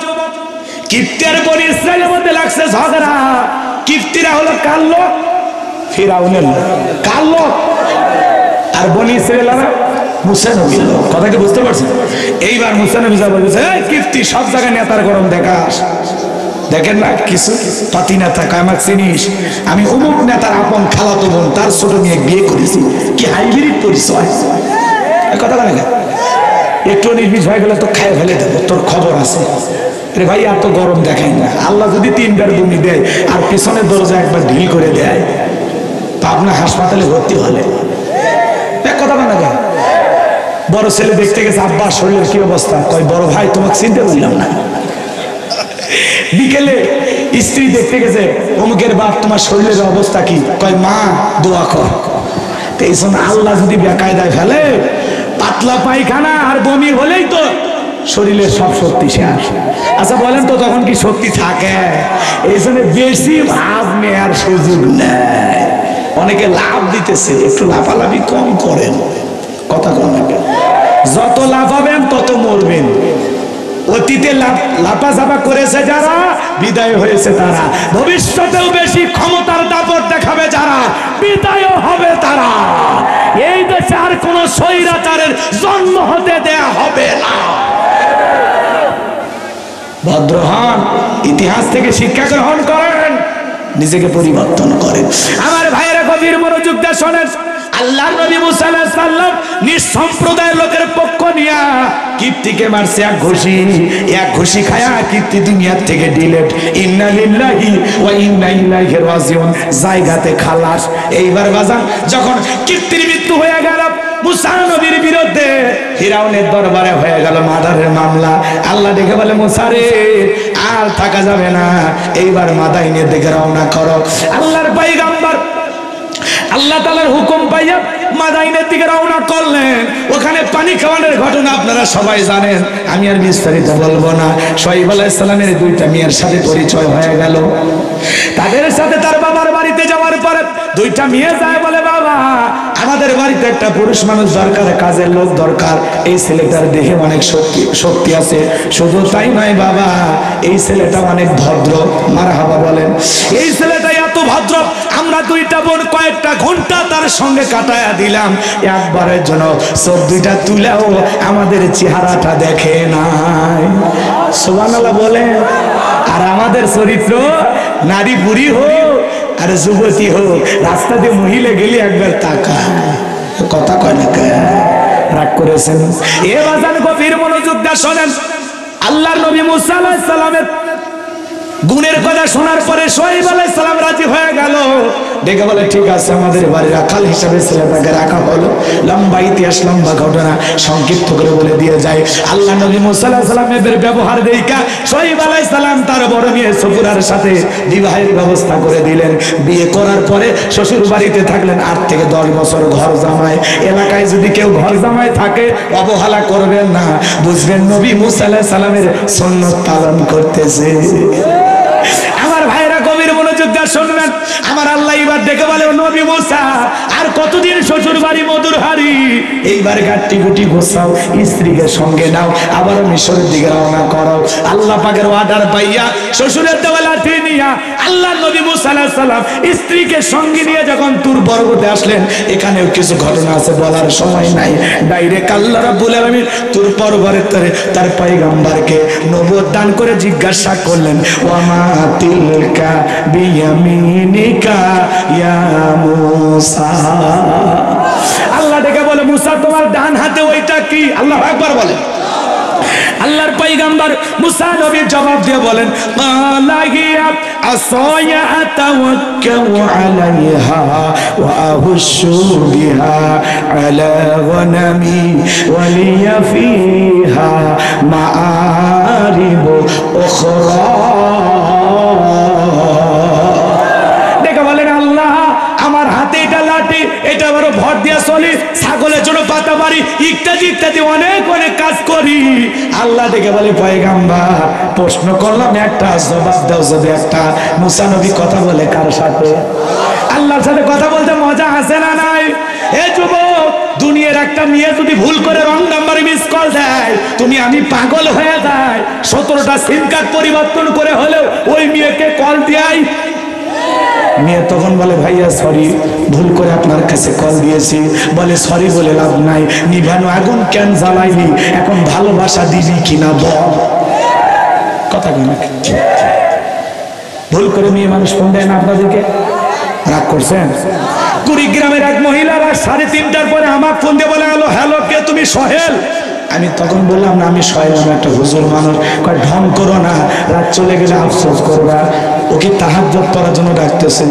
কিপ্তের বনি ইসরায়েলের মধ্যে লাগছে ঝগড়া। কিপ্তিরা হলো কার লোক? ফিরাউনের লোক। কার লোক? আর বনি ইসরায়েলরা মুসা নবীর লোক। কথা কি বুঝতে পারছেন? এইবার মুসা নবী যা বলছে, এই কিপ্তি, সব জায়গায় নেতার গরম দেখাস, দেখেন না কিছু পাতি নেতা, আমার চিনিস, আমি অমুক নেতার আপন খালাতো বোন, তার ছোট মেয়ে বিয়ে করেছি, কি হাইব্রিড পরিচয়। কথা বলে না, একটু নির্বিষ হয়ে গেলে তো খায় ফেলে দেবো, তোর খবর আছে রে ভাই, এত গরম দেখাই না। আল্লাহ যদি 3বার বমি দেয় আর পিছনের দরজা একবার ঢিল করে দেয়, পাবনা হাসপাতালে ভর্তি হলে কথা বলে না। বড় ছেলে দেখতে গেছে, আব্বা শরীরের কি অবস্থা? কয়, বড় ভাই তোমাকে চিনতে পারলাম না। বিকেলে স্ত্রী দেখতে গেছে, অমুকের বাপ তোমার শরীরের অবস্থা কি? কয়, মা দোয়া কর। এই জন্য আল্লাহ যদি বেকায়দায় ফেলে, পাতলা পায়খানা আর বমি হলেই তো শরীরের সব শক্তি শেষ। আচ্ছা বলেন তো, তখন কি শক্তি থাকে? এই জন্য বেশি ভাব নেওয়ার সুযোগ নেই। অনেকে লাভ দিতেছে, একটু লাফালাফি কম করেন। কথা কম, যত লাফাবেন তত মরবেন। অতীতে লাফাঝাপা করেছে যারা, বিদায় হয়েছে তারা। ভবিষ্যতেও বেশি ক্ষমতার দাপট দেখাবে যারা, বিদায় হবে তারা। এই দেশে আর কোন স্বৈরাচারের জন্ম হতে দেয়া হবে না। ভদ্র হন, ইতিহাস থেকে শিক্ষা গ্রহণ করেন, নিজেকে পরিবর্তন করেন। আমার ভাইয়েরা গভীর মনোযোগ দিয়ে শোনেন। আল্লাহর নবী মুসা আলাইহিস সালাম নিজ সম্প্রদায়ের লোকের পক্ষ নিয়া কিপ্তিকে মারছে এক ঘুষি খায়া কিপ্তি দুনিয়ার থেকে ডিলেট। ইন্না লিল্লাহি ওয়া ইন্না ইলাইহি রাজিউন, জায়গাতে খালাস। এইবার বাজান, যখন কিপ্তির মৃত্যু হয়ে গেল, মুসা নবীর বিরুদ্ধে ফিরাউনের দরবারে হয়ে গেল মার্ডারের মামলা। আল্লাহ ডেকে বলে, মুসা রে, আর থাকা যাবে না, এইবার মাদাইনের দিকে রওনা করো। আল্লাহর পয়গম্বর আল্লাহ তাআলার হুকুম পাইয়া মাদাইনের দিকে রওনা করলেন। ওখানে পানি খাওয়ানোর ঘটনা আপনারা সবাই জানেন, আমি আর বিস্তারিত বলবো না। শুআয়ব আলাইহিস সালামের 2টা মেয়ের সাথে পরিচয় হয়ে গেল। তাদের সাথে তার বাবার বাড়িতে যাওয়ার পরে 2টা মেয়ে যায়, বলে, বাবা আমাদের বাড়িতে একটা পুরুষ মানুষ দরকার, কাজের লোক দরকার। এই ছেলেটার দেহে অনেক শক্তি আছে। শুধু তাই নয় বাবা, এই ছেলেটা অনেক ভদ্র। মারহাবা বলেন। এই ছেলেটা এত ভদ্র, আমরা 2টা বোন কয়েকটা ঘন্টা তার সঙ্গে কাটায়া দিলাম, একবারের জন্য চোখ 2টা তুলেও আমাদের চেহারাটা দেখে নাই। সুবহানাল্লাহ বলেন। আর আমাদের চরিত্র, নারী বুড়ি হোক আর যুবতী হোক, রাস্তা দিয়ে মহিলা গেলে একবার তাকা, কথা কয় না, রাগ করেছেন। এ বাজান গভীর মনোযোগ দিয়ে শোনেন। আল্লাহর নবী মুসা আলাইহিস সালামের গুণের কথা শোনার পরে শুআয়ব আলাইহিস সালাম রাজি হয়ে গেল। ডেকে বলে, ঠিক আছে, আমাদের বাড়ির রাখাল হিসাবে ছেলেটাকে রাখা হলো। লম্বা ইতিহাস, লম্বা ঘটনা, সংক্ষিপ্ত করে বলে দিয়ে যায়। আল্লাহ নবী মুসা আলাইহিস সালামের ব্যবহার দেখা শুআয়ব আলাইহিস সালাম তার বড় মেয়ে সফুরার সাথে বিবাহের ব্যবস্থা করে দিলেন। বিয়ে করার পরে শ্বশুর বাড়িতে থাকলেন 8 থেকে 10 বছর ঘর জামাই। এলাকায় যদি কেউ ঘর জামাই থাকে, অবহেলা করবেন না, বুঝবেন নবী মুসা আলাইহিস সালামের সুন্নাত পালন করতেছে। আমার ভাইরা গভীর মনোযোগ দিয়ে শুনবেন। আমার আল্লাহ এবার ডেকে বলে, নবী মুসা, আর কতদিন শ্বশুর বাড়ি মধুর হাড়ি, এইবার গাট্টি গুটি গোছাও, স্ত্রীকে সঙ্গে নাও, আবার মিশরের দিকে রওনা করো। আল্লাহ পাকের অর্ডার পাইয়া শ্বশুরের দেওয়া লাঠি নিয়া আল্লাহ নবী মুসা আলাইহিস সালাম স্ত্রীকে সঙ্গে নিয়ে যখন তুর পর্বতে আসলেন, এখানেও কিছু ঘটনা আছে, বলার সময় নাই। ডাইরেক্ট আল্লাহ রাব্বুল আলামিন তুর পর্বতে তার পয়গম্বরকে নবুয়ত দান করে জিজ্ঞাসা করলেন, ওয়া মা তিলকা বিয়ামিনিকা ইয়া মুসা। মুসা তোমার ডান হাতে ওইটা কি? আল্লাহু আকবার বলেন। আল্লাহর পয়গম্বর মুসা নবী জবাব দিয়ে বলেন, ক্বালা হিয়া আসায়া আতাওয়াক্কাউ আলাইহা ওয়া আহুশু বিহা আলা গনামি ওয়া লিয়া ফিহা মাআরিব উখরা। দেখে বলেন আল্লাহ আমার হাতে এটা লাঠি, এটা বড় ভর দিয়া চলি, ছাগলের জন্য পাতা বাড়ি, ইত্যাদি ইত্যাদি অনেক অনেক কাজ করি। আল্লাহ দেখে বলে পয়গম্বর প্রশ্ন করলাম একটা, জবাব দাও যদি একটা। মুসা নবী কথা বলে কার সাথে? আল্লাহর সাথে কথা বলতে মজা আছে না নাই? এ যুবক, দুনিয়ার একটা মেয়ে যদি ভুল করে রং নাম্বারে মিস কল দেয়, তুমি আমি পাগল হয়ে যায়। 17টা সিম কার্ড পরিবর্তন করে হলেও ওই মেয়েকে কল দেয়। মেয়ে তখন বলে ভাইয়া সরি, ভুল করে আপনার কাছে কল দিয়েছি। বলে সরি বলে লাভ নাই, নিভানো আগুন কেন জ্বালাইনি, এখন ভালোবাসা দিবি কিনা বল। কথা কেন? ভুল করে মেয়ে মানুষ ফোন দেয় না আপনাদেরকে? রাগ করছেন? কুড়িগ্রামের এক মহিলা রাত 3:30টার পরে আমার ফোন দিয়ে বলে হ্যালো হ্যালো, কে তুমি? সোহেল। আমি তখন বললাম না আমি সোহেল, আমি একটা হুজুর মানুষ। কয় ঢং করো না, রাত চলে গেলে আফসোস করবা। ওকে তাহাজ্জুদ পড়ার জন্য ডাকতেছেন,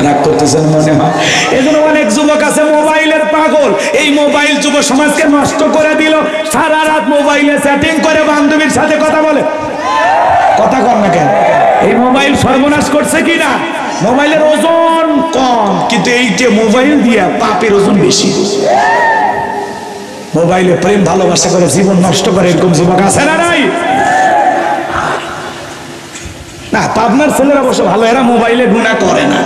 রাগ করতেছেন মনে হয়। এজন্য অনেক যুবক আছে মোবাইলের পাগল। এই মোবাইল যুব সমাজকে নষ্ট করে দিল। সারা রাত মোবাইলে চ্যাটিং করে বান্ধবীর সাথে কথা বলে। কথা কর না কেন? এই মোবাইল সর্বনাশ করছে কি না? মোবাইলের ওজন কম, কিন্তু এই যে মোবাইল দিয়া পাপের ওজন বেশি। মোবাইলে প্রেম ভালোবাসা করে জীবন নষ্ট করে এরকম যুবক আছে না নাই? না, পাবনার ছেলেরা অবশ্য ভালো, এরা মোবাইলে গুনাহ করে না।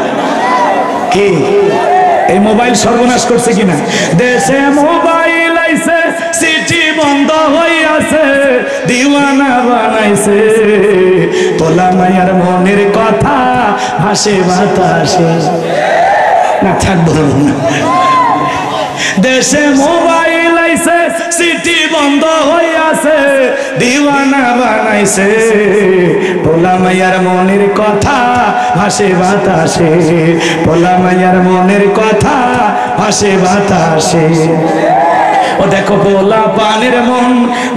কি এই মোবাইল সর্বনাশ করছে কিনা? দেশে মোবাইল আইছে, সিটি বন্ধ হইয়াছে, দিওয়ানা বানাইছে, পোলা মায়ের মনের কথা ভাসে বাতাসে। না থাকবো না। দেশে মোবাইল আইছে, সিটি বন্ধ হইয়াছে, দিওয়ানা বানাইছে, পোলা মাইয়ার মনের কথা ভাসে বাতাসে, পোলা মাইয়ার মনের কথা ভাসে বাতাসে। ও দেখো পোলা পানের মন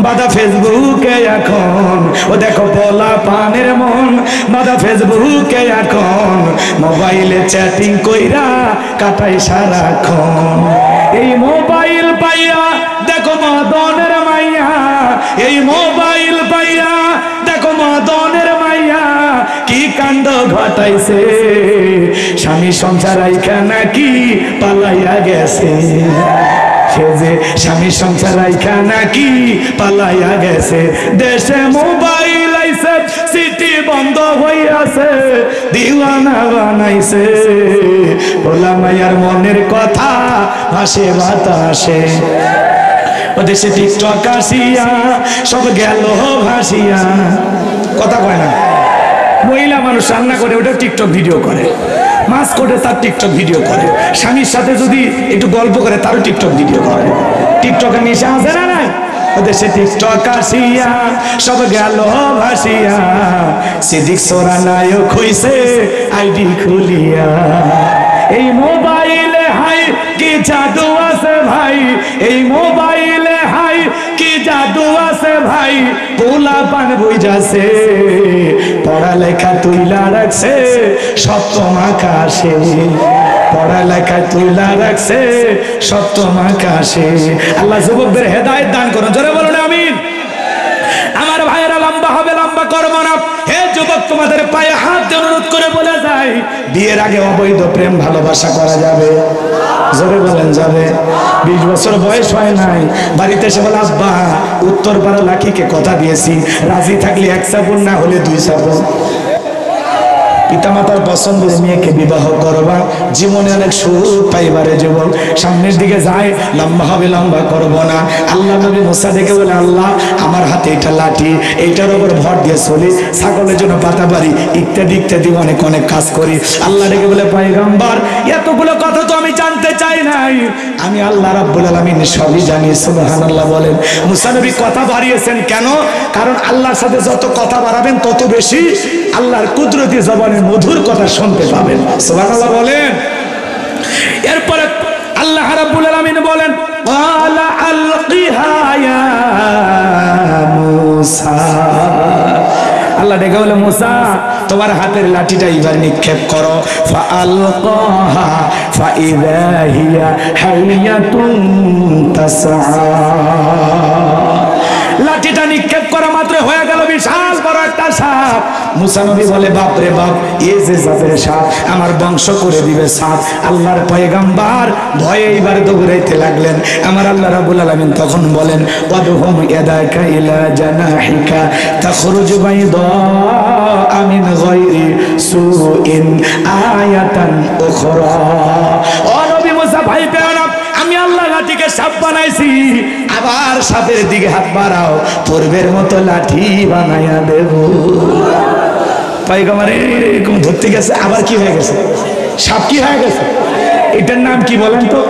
বাদা ফেসবুকে এখন, ও দেখো পোলা পানের মন বাদা ফেসবুকে এখন, মোবাইলে চ্যাটিং কইরা কাটাই সারাক্ষণ। এই মোবাইল পাইয়া দেখো মদনের মাইয়া, এই মোবাইল পাইয়া দেখো মদনের মাইয়া কি কাণ্ড ঘটাইছে, স্বামী সংসার আইকা নাকি পালাইয়া গেছে, সে যে স্বামী সংসার আইকা নাকি পালাইয়া গেছে। দেশে মোবাইল আইছে, সিটি বন্ধ হইয়াছে, দিওয়ানা বানাইছে, পোলা মাইয়ার মনের কথা ভাসে বাতাসে। ও দেশে টিকটক আসিয়া সব গেল ভাসিয়া। কথা কয় না? মহিলা মানুষ রান্না করে ওটা টিকটক ভিডিও করে, মাছ করে তার টিকটক ভিডিও করে, স্বামীর সাথে যদি একটু গল্প করে তারও টিকটক ভিডিও করে। টিকটকে নেশা আছে না নাই? ওদেশে টিকটক আসিয়া সব গেল ভাসিয়া, সিদিক সোরা নায়ক হইছে আইডি খুলিয়া। এই মোবাইলে হাই কি জাদু আছে ভাই, এই মোবাইলে হাই কি জাদু আছে ভাই, পোলা পান বুঝাছে, পড়ালেখা তুইলা রাখছে সপ্তম আকাশে, পড়ালেখা তুইলা রাখছে সপ্তম আকাশে। আল্লাহ যুবকদের হেদায়েত দান করুন, জোরে বলুন আমিন। আমার ভাইয়েরা লম্বা হবে, লম্বা করবো না। হে যুবক, তোমাদের পায়ে হাত দিয়ে অনুরোধ করে বলে যায়, বিয়ের আগে অবৈধ প্রেম ভালোবাসা করা যাবে? জোরে বলেন যাবে? 20 বছর বয়স হয় নাই, বাড়িতে এসে বলে আব্বা উত্তর পাড়া লাখিকে কথা দিয়েছি, রাজি থাকলে 1 চাপুন, না হলে 2 চাপুন। পিতামাতার পছন্দের মেয়েকে বিবাহ করবা, জীবনে অনেক সুখ পাইবারে যুবক। সামনের দিকে যায়, লম্বা হবে, লম্বা করবো না। আল্লাহ নবী মুসা দেখে বলে আল্লাহ আমার হাতে এটা লাঠি, এইটার উপর ভর দিয়ে চলি, ছাগলের জন্য পাতা বাড়ি, ইত্যাদি ইত্যাদি অনেক অনেক কাজ করি। আল্লাহ ডেকে বলে পয়গম্বর এতগুলো কথা তো আমি জানতে চাই নাই, আমি আল্লাহ রাব্বুল আলামিন সবই জানি। সুবহানাল্লাহ বলেন। মুসা নবী কথা বাড়িয়েছেন কেন? কারণ আল্লাহর সাথে যত কথা বাড়াবেন তত বেশি আল্লাহর কুদরতি জবানের মধুর কথা শুনতে পাবেন। সুবহানাল্লাহ বলেন। এরপরে আল্লাহ রাব্বুল আলামিন বলেন ওয়ালা আলকিহা ইয়া মূসা, আল্লাহ ডেকে বলে মুসা তোমার হাতের লাঠিটা এবার নিক্ষেপ করো। ফাআলকাহা ফাইযা হিয়া হাইয়াতুন তাসআ, লাঠিটা নিক্ষেপ করা মাত্র হয়ে গেল বিশাল বড় একটা সাপ। মুসা নবী বলে বাপ রে বাপ, এই যে সাপের সাপ আমার বংশ করে দিবে সাপ। আল্লাহর পয়গম্বর ভয়ে এইবার দৌড়াইতে লাগলেন। আমার আল্লাহ রাব্বুল আলামিন তখন বলেন ওয়াদহুম ইয়াদাকা ইলা জানাহিকা তাখরুজু বাইদা মিন গায়রি সুইন আয়াতান উখরা। ও নবী মুসা ভাই পেও না, আমি আল্লাহ লাঠিকে সাপ বানাইছি, আবার সাপের দিকে হাত বাড়াও, পূর্বের মতো লাঠি বানাইয়া দেব। পয়গম্বর এরকম ধরতে গেছে, আবার কি হয়ে গেছে? সাপ কি হয়ে গেছে? এটার নাম কি বলেন তো?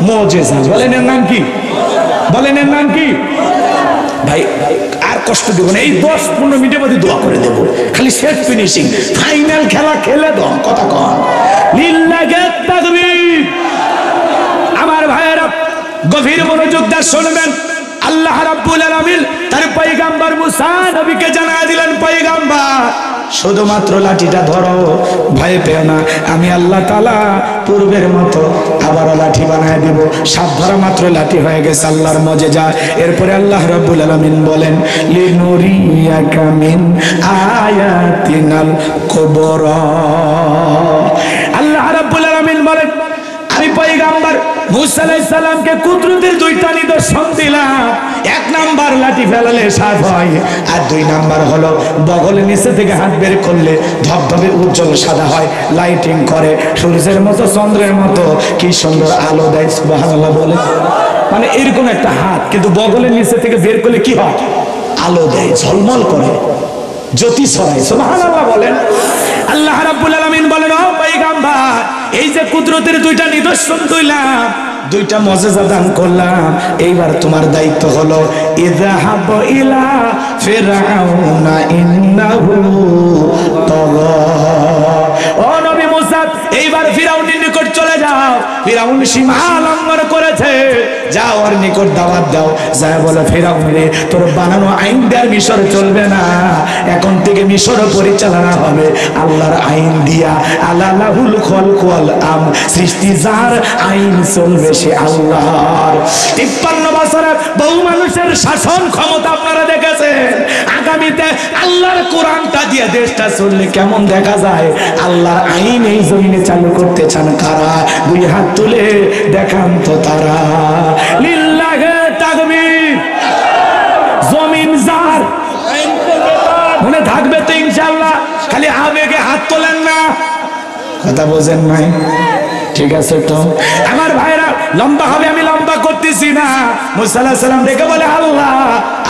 মুজিজা। বলেন এর নাম কি? বলেন এর নাম কি? ভাই আর কষ্ট দেব না, এই 10-15 মিনিটের মধ্যে দোয়া করে দেব, খালি শেষ ফিনিশিং, ফাইনাল খেলা খেলে দাও। কথা কন লিল্লাহি তাকবীর। আমার ভাইয়েরা গভীর মনোযোগ দিয়ে শুনবেন। আল্লাহ রাব্বুল আলামিন তার পয়গম্বর মুসা নবীকে জানায় দিলেন, পয়গম্বর শুধুমাত্র লাঠিটা ধরো, ভয় পেও না, আমি আল্লাহ তাআলা পূর্বের মতো আবারও লাঠি বানায় দিব। সাপ ধরা মাত্র লাঠি হয়ে গেছে, আল্লাহর মুজিজা। এরপরে আল্লাহ রাব্বুল আলামিন বলেন লিনুরিয়াকা মিন আয়াতিনাল কুবরা। আল্লাহ রাব্বুল আলামিন বলেন আমি পয়গম্বর মুসা আলাইহিস সালামকে কুদরতের দুইটা নিদর্শন দিলাম। এক নাম্বার লাঠি ফেলালে সাপ হয়, আর 2 নাম্বার হলো বগলের নিচে থেকে হাত বের করলে ধবধবে উজ্জ্বল সাদা হয়, লাইটিং করে, সূর্যের মতো চন্দ্রের মতো কি সুন্দর আলো দেয়। সুবহানাল্লাহ বলে, মানে এরকম একটা হাত, কিন্তু বগলের নিচে থেকে বের করলে কি হয়? আলো দেয়, ঝলমল করে, জ্যোতি ছড়ায়। সুবহানাল্লাহ বলেন। আল্লাহ রাব্বুল আলামিন বলেন ও পয়গম্বর এই যে কুদরতের 2টা নিদর্শন দিলাম, 2টা মুজিজা দান করলাম, এইবার তোমার দায়িত্ব হলো ইযহাব ইলা ফিরআউনা ইন্নাহু তাগা। ও নবী মুসা এইবার ফিরআউনের নিকট চলে যাও, ফিরআউন সীমা লঙ্ঘন করেছে, যাও ওর নিকট দাওয়াত দাও, যা বলে ফিরআউন রে তোর বানানো আইন দিয়ে মিশর চলবে না, এখন থেকে মিশর পরিচালনা হবে আল্লাহর আইন দিয়া। আলালাহুল খালকু ওয়াল আম, সৃষ্টি যার আইন চলবে সে আল্লাহর। 53 বছরে বহু মানুষের শাসন ক্ষমতা আপনারা দেখেছেন, আগামীতে আল্লাহর কোরআনটা দিয়ে দেশটা চললে কেমন দেখা যায়। আল্লাহর আইন এই জমিনে চালু করতে চান কারা? 2 হাত তুলে দেখান তো তারা। লিল্লাহি তাকবীর। জমিন যার, মনে থাকবে তো ইনশাআল্লাহ, খালি আবেগে হাত তোলেন না। কথা বোঝেন নাই? ঠিক আছে তো আমার ভাইরা, লম্বা হবে, আমি লম্বা করতেছি না। মুসা আলাইহিস সালাম ডেকে বলে আল্লাহ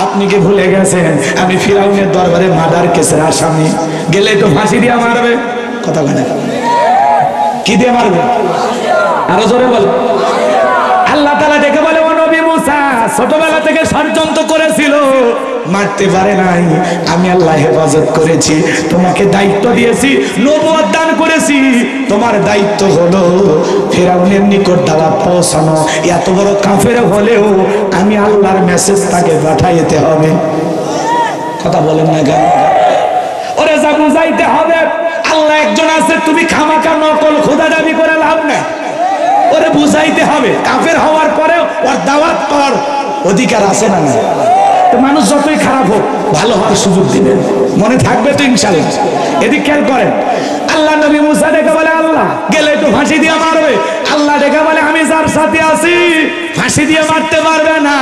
আপনি কি ভুলে গেছেন আমি ফিরআউনের দরবারে মার্ডার কেসের আসামি, গেলে তো ফাঁসি দিয়ে মারবে। কথা বলে কি দিয়ে মারবে? আরো জোরে বল। আল্লাহ তাআলা ডেকে বলে ও নবী মুসা ছোটবেলা থেকে ষড়যন্ত্র করেছিল, মারতে পারে নাই, আমি আল্লাহ হেফাজত করেছি, তোমাকে দায়িত্ব দিয়েছি, নবুয়ত দান করেছি, তোমার দায়িত্ব হলো ফিরআউনের নিকট দাওয়াত পৌঁছানো। এত বড় কাফের হলেও আমি আল্লাহর মেসেজ তাকে পাঠাইতে হবে। কথা বলেন না কেন? ওরে যা বুঝাইতে হবে আল্লাহ একজন আছে, তুমি খামাখা নকল খোদা দাবি করে লাভ নাই, ওরে বুঝাইতে হবে। কাফের হওয়ার পরেও ওর দাওয়াত পাওয়ার অধিকার আছে না? না। তো মানুষ যতই খারাপ হোক ভালো হওয়ার সুযোগ দিবেন, মনে থাকবে তো ইনশাআল্লাহ। এদিক খেয়াল করেন। আল্লাহ নবী মুসা ডেকে বলে আল্লাহ গেলে একটু ফাঁসি দিয়ে মারবে। আল্লাহ ডেকে বলে আমি যার সাথে আছি ফাঁসি দিয়ে মারতে পারবে না,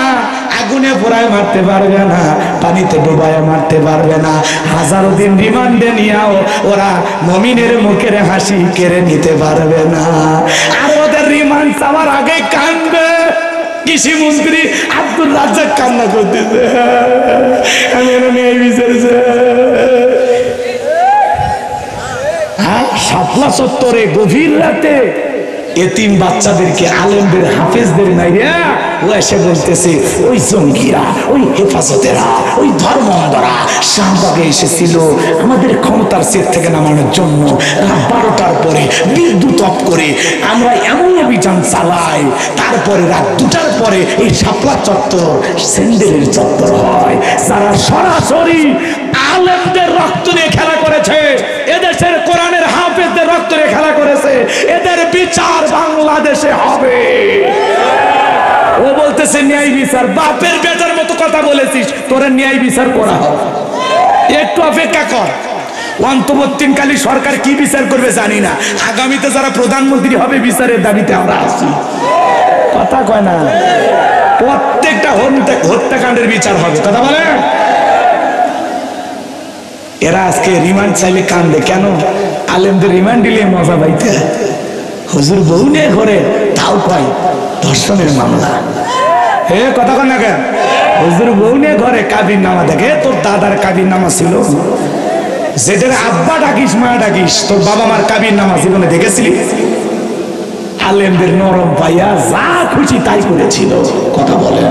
আগুনে পোড়ায় মারতে পারবে না, পানিতে ডুবায় মারতে পারবে না, 1000 দিন রিমান্ডে নিয়েও ওরা মুমিনের মুখের হাসি কেড়ে নিতে পারবে না। আর ওদের রিমান্ড চাওয়ার আগে কাঁদবে। কৃষি মন্ত্রী আব্দুল রাজ্জাক কান্না করতেছে, আমি এই বিচারছে। শাপলা চত্বরে গভীর রাতে এতিম বাচ্চাদেরকে, আলেমদের, হাফেজদের নাই রে ও এসে বলতেছে ওই জঙ্গিরা, ওই হেফাজতেরা, ওই ধর্মন্ধরা শাহবাগে এসেছিল আমাদের ক্ষমতার সেট থেকে নামানোর জন্য। রাত 12টার পরে বিদ্যুৎ অফ করে আমরা এমন অভিযান চালাই, তারপরে রাত 2টার পরে এই শাপলা চত্বর স্যান্ডেলের চত্বর হয়। যারা সরাসরি আলেমদের রক্ত নিয়ে খেলা করেছে, এদেশের কোরআনের হাফেজদের রক্ত নিয়ে খেলা করেছে, এদের বিচার বাংলাদেশে হবে। ও বলতেছে ন্যায় বিচার। বাপের বেটার মতো কথা বলেছিস, তোরা ন্যায় বিচার করা হবে। একটু অপেক্ষা কর, অন্তর্বর্তীকালী সরকার কি বিচার করবে জানি না। আগামীতে যারা প্রধানমন্ত্রী হবে বিচারের দাবিতে আমরা আছি। কথা কয় না, প্রত্যেকটা হত্যাকাণ্ডের বিচার হবে। কথা বলে এরা আজকে রিমান্ড চাইলে কান্দে কেন? আলেমদের রিমান্ড দিলে মজা পাইতে, হুজুর বউ নিয়ে ঘরে তাও কয় ধর্ষণের মামলা। হে কথা কন না কেন? হুজুর বউ নিয়ে ঘরে কাবির নামা দেখে, তোর দাদার কাবির নামা ছিল, যেটার আব্বা ডাকিস মা ডাকিস, তোর বাবা মার কাবির নামা জীবনে দেখেছিলি? আলেমদের নরম পাইয়া যা খুশি তাই করেছিল। কথা বলে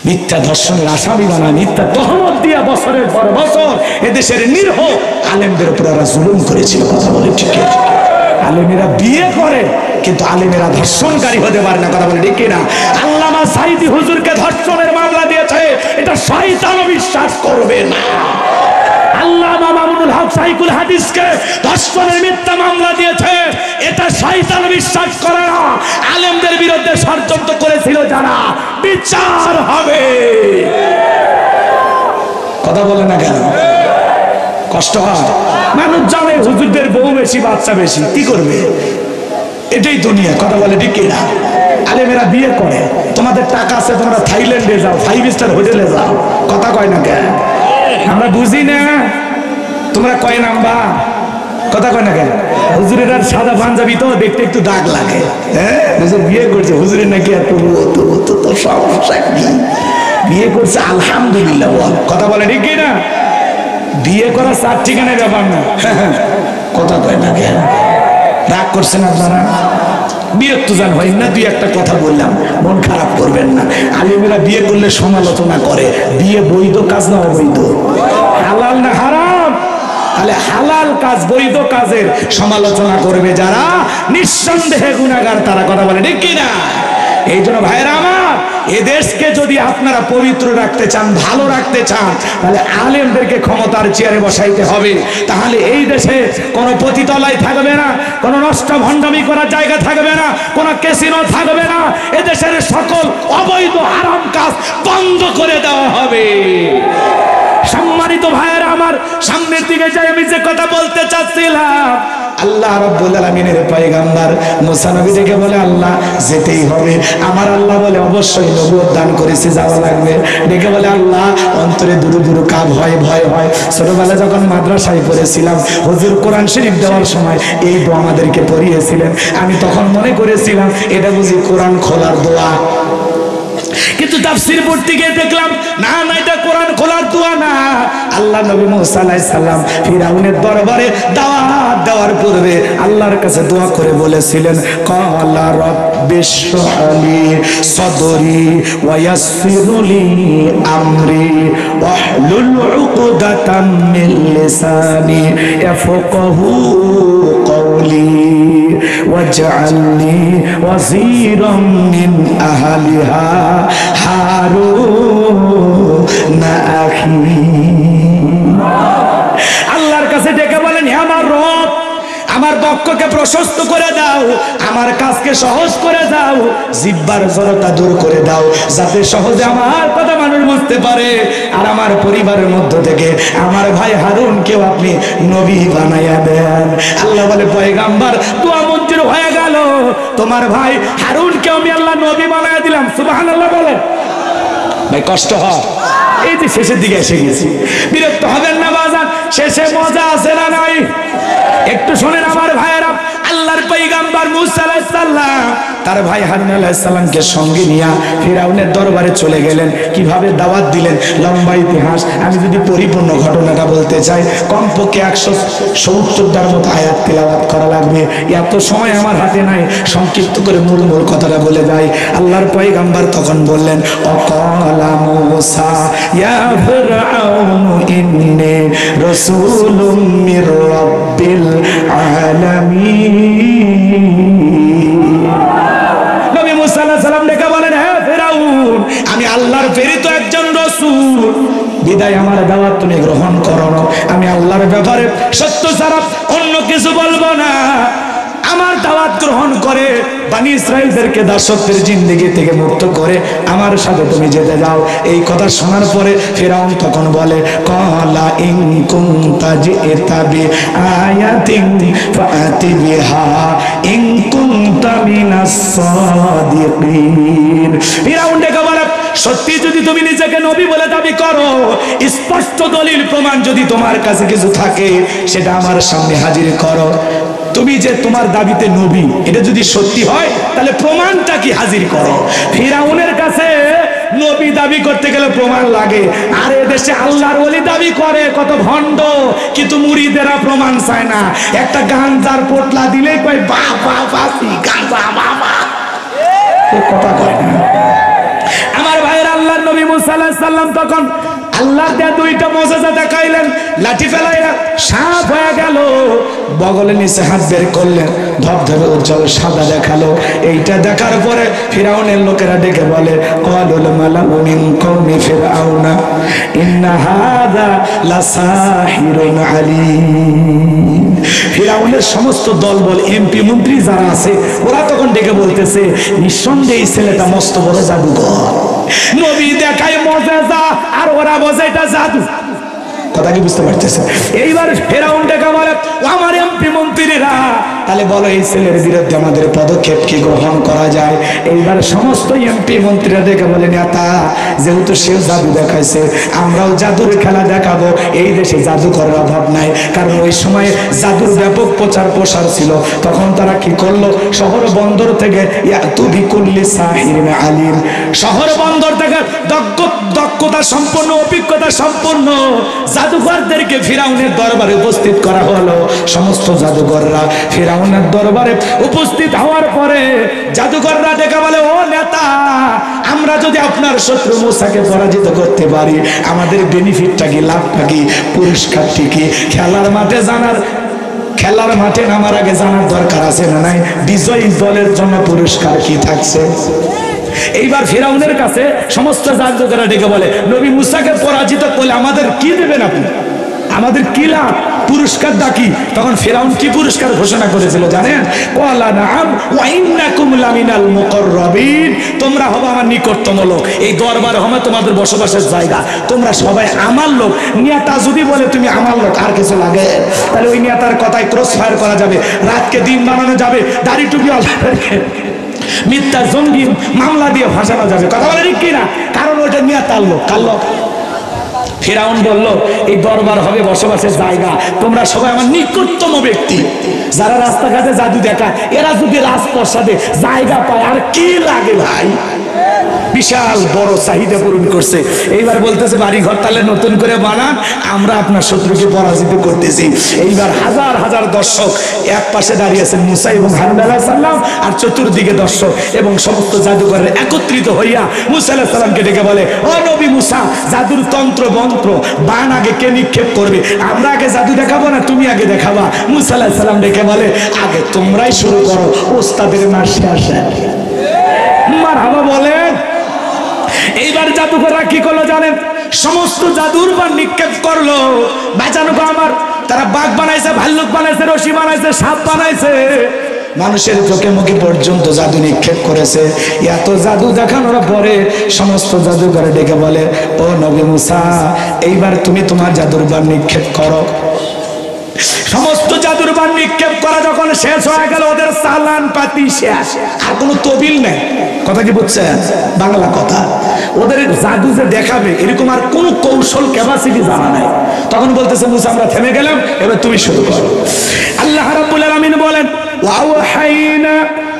মিথ্যা ধর্ষণের আসামি বানা, মিথ্যা তহমত দিয়া বছরের পর বছর এদেশের নিরীহ আলেমদের উপর ওরা জুলুম করেছিল। কথা বলে ঠিক। আলেমেরা বিয়ে করে কিন্তু আলেমেরা ধর্ষণকারী হতে পারে না। কথা বলে ঠিক না? আল্লামা সাইদি হুজুরকে ধর্ষণের মামলা দিয়েছে, এটা শয়তানও বিশ্বাস করবে না। আল্লামা মামুনুল হক সাইকুল হাদিসকে ধর্ষণের মিথ্যা মামলা দিয়েছে, এটা শয়তান বিশ্বাস করে না। আলেমদের বিরুদ্ধে ষড়যন্ত্র করেছিল যারা, বিচার হবে। কথা বলে না কেন? কষ্ট হয়। মানুষ জানে হুজুরদের বউ বেশি বাচ্চা বেশি, কি করবে? এটাই দুনিয়া। কথা বলে ঠিক না? আলেমেরা বিয়ে করে, তোমাদের টাকা আছে তোমরা থাইল্যান্ডে যাও, 5 স্টার হোটেলে যাও। কথা কয় না কেন? আমরা বুঝি না, তোমরা কয় নাম্বা? কথা কয় না কেন? হুজুরের আর সাদা পাঞ্জাবি তো দেখতে একটু দাগ লাগে। হ্যাঁ, হুজুর বিয়ে করছে, হুজুরের নাকি এত তো সমস্যা কি? বিয়ে করছে আলহামদুলিল্লাহ বল। কথা বলে ঠিক না? বিয়ে করা 4 ঠিকানার ব্যাপার না। কথা কয় না কেন? রাগ করছেন আপনারা? বিরক্ত জান হয় না, দুই একটা কথা বললাম, মন খারাপ করবেন না। আলেমেরা বিয়ে করলে সমালোচনা করে, বিয়ে বৈধ কাজ না অবৈধ, হালাল না হারাম? তাহলে হালাল কাজ বৈধ কাজের সমালোচনা করবে যারা, নিঃসন্দেহে গুনাহগার তারা। কথা বলে ঠিক কিনা? এই জন্য ভাইরা আমার, এদেশকে যদি আপনারা পবিত্র রাখতে চান, ভালো রাখতে চান, তাহলে আলেমদেরকে ক্ষমতার চেয়ারে বসাইতে হবে। তাহলে এই দেশে কোনো পতিতালয় থাকবে না, কোনো নষ্ট ভণ্ডামি করার জায়গা থাকবে না, কোনো ক্যাসিনো থাকবে না। এদেশের সকল অবৈধ হারাম কাজ বন্ধ করে দেওয়া হবে। সম্মানিত ভাইয়েরা আমার, সামনের দিকে যাই আমি যে কথা বলতে চাচ্ছিলাম, আল্লাহ রাব্বুল আলামিনের পয়গম্বর মুসা নবী ডেকে বলে আল্লাহ যেতেই হবে। আমার আল্লাহ বলে অবশ্যই নবুয়ত দান করেছে, যাওয়া লাগবে। ডেকে বলে আল্লাহ অন্তরে দুরু দুরু কাব হয়, ভয় হয়। ছোটবেলা যখন মাদ্রাসায় পড়েছিলাম, হুজুর কোরআন শরীফ দেওয়ার সময় এই দোয়া আমাদেরকে পড়িয়েছিলেন। আমি তখন মনে করেছিলাম এটা বুঝি কোরআন খোলার দোয়া, কিন্তু তাফসীর পড়তে গিয়ে দেখলাম না না, এটা কোরআন খোলার দোয়া না। আল্লাহ নবী মুসা আলাইহিস সালাম ফিরাউনের দরবারে দাওয়াত দেওয়ার পূর্বে আল্লাহর কাছে দোয়া করে বলেছিলেন, ক্বালা রাব্বিশরাহ লি সাদরি ওয়া ইয়াসসির লি আমরি ওয়াহলুল উকদাতাম মিন লিসানি ইয়াফকাহু কওলি ওয়াজআলনি ওয়াজিরাম মিন আহলিহা হারুন আখি। আল্লাহর কাছে ডেকে বলেন, হে আমার রব, আমার বক্ষকে প্রশস্ত করে দাও, আমার কাজকে সহজ করে দাও, জিহ্বার জড়তা দূর করে দাও, যাতে সহজে আমার কথা মানুষ বুঝতে পারে। আর আমার পরিবারের মধ্য থেকে আমার ভাই হারুনকেও আপনি নবী বানাইয়া দেন। আল্লাহ বলে পয়গাম্বর দোয়া মঞ্জুর হয়ে গেল, তোমার ভাই হারুনকেও আমি আল্লাহ নবী বানাইয়া দিলাম। সুবহানাল্লাহ বলে। ভাই কষ্ট হয়, এই যে শেষের দিকে এসে গেছি, বিরক্ত হবেন না বাজার, শেষে মজা আছে না নাই? একটু শোনেন আমার ভাইয়েরা, আল্লাহ আল্লাহর পয়গম্বর মুসা আলাইহিস সালাম তার ভাই হারুন আলাইহিস সালামকে সঙ্গে নিয়ে ফিরাউনের দরবারে চলে গেলেন। কিভাবে দাওয়াত দিলেন লম্বা ইতিহাস, আমি যদি পরিপূর্ণ ঘটনাটা বলতে চাই কমপক্ষে 170টার মতো আয়াত তেলাওয়াত করা লাগবে, এত সময় আমার হাতে নাই। সংক্ষিপ্ত করে মূল কথাটা বলে যাই। আল্লাহর পয়গম্বর তখন বললেন, অকালা মুসা ইয়া ফিরআউন ইন্নী রাসূলুম মির রাব্বিল আলামিন। নবী মুসা আলাইহিস সালাম ডেকে বলেন, হে ফিরআউন, আমি আল্লাহর প্রেরিত একজন রাসূল, বিদায় আমার দাওয়াত তুমি গ্রহণ করো না। আমি আল্লাহর ব্যাপারে সত্য ছাড়া অন্য কিছু বলবো না। আমার দাওয়াত গ্রহণ করে বনি ইসরাইলদেরকে দাসত্বের জিন্দেগি থেকে মুক্ত করে আমার সাথে তুমি যেতে যাও। এই কথা শোনার পরে ফিরআউন তখন বলে, ক্বালা ইন কুনতা জিতা বিআয়াতিন ফাআতি বিহা ইন কুনতা মিনাস সাদিকিন। ফিরআউন ডেকে বলে, সত্যি যদি তুমি নিজেকে নবী বলে দাবি করো, স্পষ্ট দলিল প্রমাণ যদি তোমার কাছে কিছু থাকে সেটা আমার সামনে হাজির করো। তুমি যে তোমার দাবিতে নবী, এটা যদি সত্যি হয় তাহলে প্রমাণটা কি হাজির করো। ফিরআউনের কাছে নবী দাবি করতে গেলে প্রমাণ লাগে, আর এদেশে আল্লাহর ওলি দাবি করে কত ভণ্ড, কিন্তু মুরিদেরা প্রমাণ চায় না। একটা গাঞ্জার পোটলা দিলেই কয় বাবা বাসি গাঞ্জা বাবা, কথা কয় না। আমার ভাইয়ের আল্লাহর নবী মুসা আলাইহিস সালাম তখন আল্লাহর দেয়া দুইটা মুজিজা দেখাইলেন। লাঠি ফেলাইয়া সাপ হয়ে গেল, বগলের নিচে হাত বের করলেন, ধবধবে উজ্জ্বল সাদা দেখালো। এইটা দেখার পরে ফিরআউনের লোকেরা ডেকে বলে, ক্বালুল মালাউ মিন কওমি ফিরআউনা ইন্না হাযা লাসাহিরুন আলীম। ফিরআউনের সমস্ত দলবল এমপি মন্ত্রী যারা আছে ওরা তখন ডেকে বলতেছে, নিঃসন্দেহে এই ছেলেটা মস্ত বড় জাদুকর। নবী দেখায় মুজিজা আর ওরা বলে এটা জাদু। কথা কি বুঝতে পারতেছে? এইবার ফিরআউন ডেকে বলে, আমার এমপি মন্ত্রীরা, তাহলে বলো এই ছেলের বিরুদ্ধে আমাদের পদক্ষেপ কি গ্রহণ করা যায়। এইবার সমস্ত এমপি মন্ত্রীরা ডেকে বলে, নেতা যেহেতু সে জাদু দেখাইছে আমরাও জাদুর খেলা দেখাবো। এই দেশে জাদুকরের অভাব নাই, কারণ ওই সময় জাদুর ব্যাপক প্রচার প্রসার ছিল। তখন তারা কি করলো, শহর বন্দর থেকে ইয়াতু বিকুল্লি সাহিরিন আলিম, শহর বন্দর থেকে দক্ষতা সম্পন্ন অভিজ্ঞতা সম্পন্ন জাদুকরদেরকে ফিরআউনের দরবারে উপস্থিত করা হলো। সমস্ত জাদুকররা ফিরআউনের দরবারে উপস্থিত হওয়ার পরে জাদুকররা ডেকে বলে, ও নেতা, আমরা যদি আপনার শত্রু মুসাকে পরাজিত করতে পারি আমাদের বেনিফিটটা কি, লাভটা কি, পুরস্কারটি কি? খেলার মাঠে নামার আগে জানার দরকার আছে না নাই, বিজয়ী দলের জন্য পুরস্কার কি থাকছে। এইবার ফিরআউনের কাছে সমস্ত জাদুকররা ডেকে বলে, নবী মুসাকে পরাজিত করলে আমাদের কি দেবেন আপনি, আমাদের কি লাভ, পুরস্কার ডাকি। তখন ফিরআউন কি পুরস্কার ঘোষণা করেছিল জানেন? ক্বালা নাআম ওয়া ইন্নাকুম লামিনাল মুকাররাবিন, তোমরা হবে আমার নিকটতম লোক, এই দরবার হবে তোমাদের বসবাসের জায়গা, তোমরা সবাই আমার লোক। নেতা যদি বলে তুমি আমার লোক, আর কিছু লাগে তাহলে ওই নেতার কথায় ক্রস ফায়ার করা যাবে, রাতকে দিন বানানো যাবে, দাড়ি টুপি আলাদাকে মিথ্যা জঙ্গি মামলা দিয়ে ভাসানো যাবে। কথা বলে ঠিক কিনা? কারণ ওটা নেতার লোক। কার লোক? ফিরআউন বলল, এই দরবার হবে বসবাসের জায়গা, তোমরা সবাই আমার নিকটতম ব্যক্তি। যারা রাস্তাঘাটে জাদু দেখায় এরা যদি রাজপ্রাসাদে জায়গা পায় আর কি লাগে ভাই। বিশাল বড় চাহিদা পূরণ করছে। এইবার বলতেছে বাড়ি ঘর তাহলে নতুন করে বানান, আমরা আপনার শত্রুকে পরাজিত করতেছি। এইবার হাজার হাজার দর্শক এক পাশে দাঁড়িয়েছেন মুসা এবং হারুন আলাইহিস সালাম, আর চতুর্দিকে দর্শক এবং সমস্ত জাদুকররা একত্রিত হইয়া মুসা আলাইহিস সালামকে ডেকে বলে, ও নবী মুসা, জাদুর তন্ত্র মন্ত্র বান আগে কে নিক্ষেপ করবে? আমরা আগে জাদু দেখাবো না তুমি আগে দেখাবা? মুসা আলাইহিস সালাম ডেকে বলে, আগে তোমরাই শুরু করো, ওস্তাদের মার শেষ। মারহাবা বলেন। এইবার জাদুকররা কি করলো জানেন? সমস্ত জাদুর বান নিক্ষেপ করলো। বাঁচানো আমার, তারা বাঘ বানাইছে, ভাল্লুক বানাইছে, রশি বানাইছে, সাপ বানাইছে, মানুষের চোখে মুখে পর্যন্ত জাদু নিক্ষেপ করেছে। এত জাদু দেখানোর পরে সমস্ত জাদুকর ডেকে বলে, ও নবী মুসা, এইবার তুমি তোমার জাদুর বান নিক্ষেপ করো। সমস্ত জাদুর বান নিক্ষেপ করা যখন শেষ হয়ে গেল, ওদের চালান পাতি শেষ, আর কোনো তবিল নেই। কথা কি বুঝছেন? বাংলা কথা। ওদের জাদু যে দেখাবে এরকম আর কোনো কৌশল ক্যাপাসিটি জানা নাই। তখন বলতেছে মুসা, আমরা থেমে গেলাম, এবার তুমি শুরু করো। আল্লাহ রাব্বুল আলামিন বলেন, وأوحينا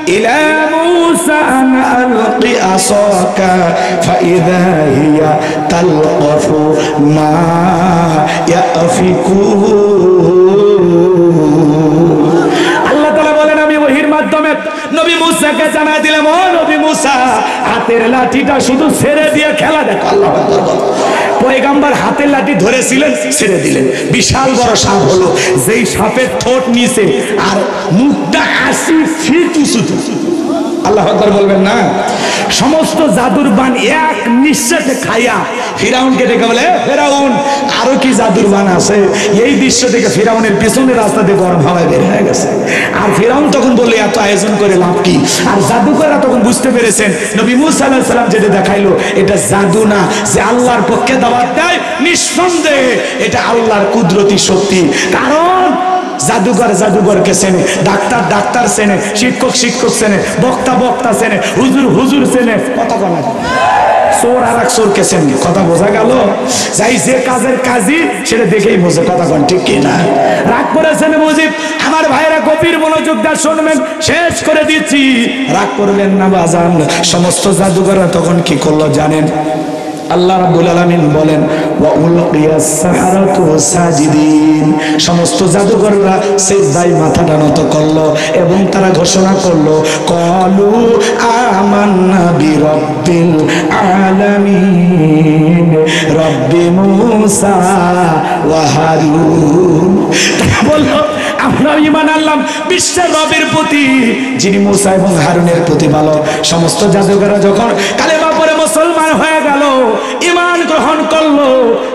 إلى موسى أن ألق عصاك فإذا هي تلقف ما يأفكون আল্লাহ তাআলা বলেন আমি ওহীর মাধ্যমে নবী মুসাকে জানা দিলাম, ও নবী মুসা হাতের লাঠিটা শুধু ছেড়ে দিয়ে খেলা দেখো। আল্লাহু আকবার। পয়গম্বর হাতের লাঠি ধরেছিলেন, ছেড়ে দিলেন, বিশাল বড় সাপ হলো, যেই সাপের ঠোঁট নিচে আর মুখটা 80 ফিট উঁচু। আল্লাহু আকবার বলবেন না? সমস্ত জাদুর বান এক নিঃশ্বাসে খাইয়া ফিরাউনকে ডেকে বলে, ফিরাউন আরো কি জাদুর বান আছে? এই দৃশ্য থেকে ফিরাউনের পিছনের রাস্তা দিয়ে গরম হাওয়ায় বের হয়ে গেছে। আর ফিরাউন তখন বললে এত আয়োজন করে লাভ কি? আর জাদুকররা তখন বুঝতে পেরেছেন নবী মুসা আলাইহিস সালাম যেটা দেখাইলো এটা জাদু না, যে আল্লাহর পক্ষে দাওয়াত দেয়, নিঃসন্দেহে এটা আল্লাহর কুদরতি শক্তি। কারণ জাদুঘর জাদুঘরকে চেনে, ডাক্তার ডাক্তার চেনে, শিক্ষক শিক্ষক চেনে, বক্তা বক্তা চেনে, হুজুর হুজুর চেনে, কথা বলা চোর আর এক চোরকে চেনে। কথা বোঝা গেল? যাই যে কাজের কাজই সেটা দেখেই বোঝে। কথা কন ঠিক কিনা? রাগ করেছেন মুজিব? আমার ভাইরা গভীর মনোযোগ দিয়ে শুনবেন, শেষ করে দিচ্ছি, রাগ করবেন না বাজান। সমস্ত জাদুঘররা তখন কি করলো জানেন? আল্লাহ রাব্বুল আলামিন বলেন ওয়া উলকিয়াস সাহারাতু সাজিদিন, সমস্ত জাদুকররা সিজদায় মাথাটা নত করলো এবং তারা ঘোষণা করলো ক্বালু আমান্না বিরাব্বিল আলামিন রব্বি মূসা ওয়া হারুন। বললো আমরা ঈমান আনলাম বিশ্বের রবের প্রতি, যিনি মূসা এবং হারুনের প্রতি ভালো। সমস্ত জাদুকররা যখন কালেমা পড়ে মুসলমান হয়ে গেল, ঈমান গ্রহণ করলো,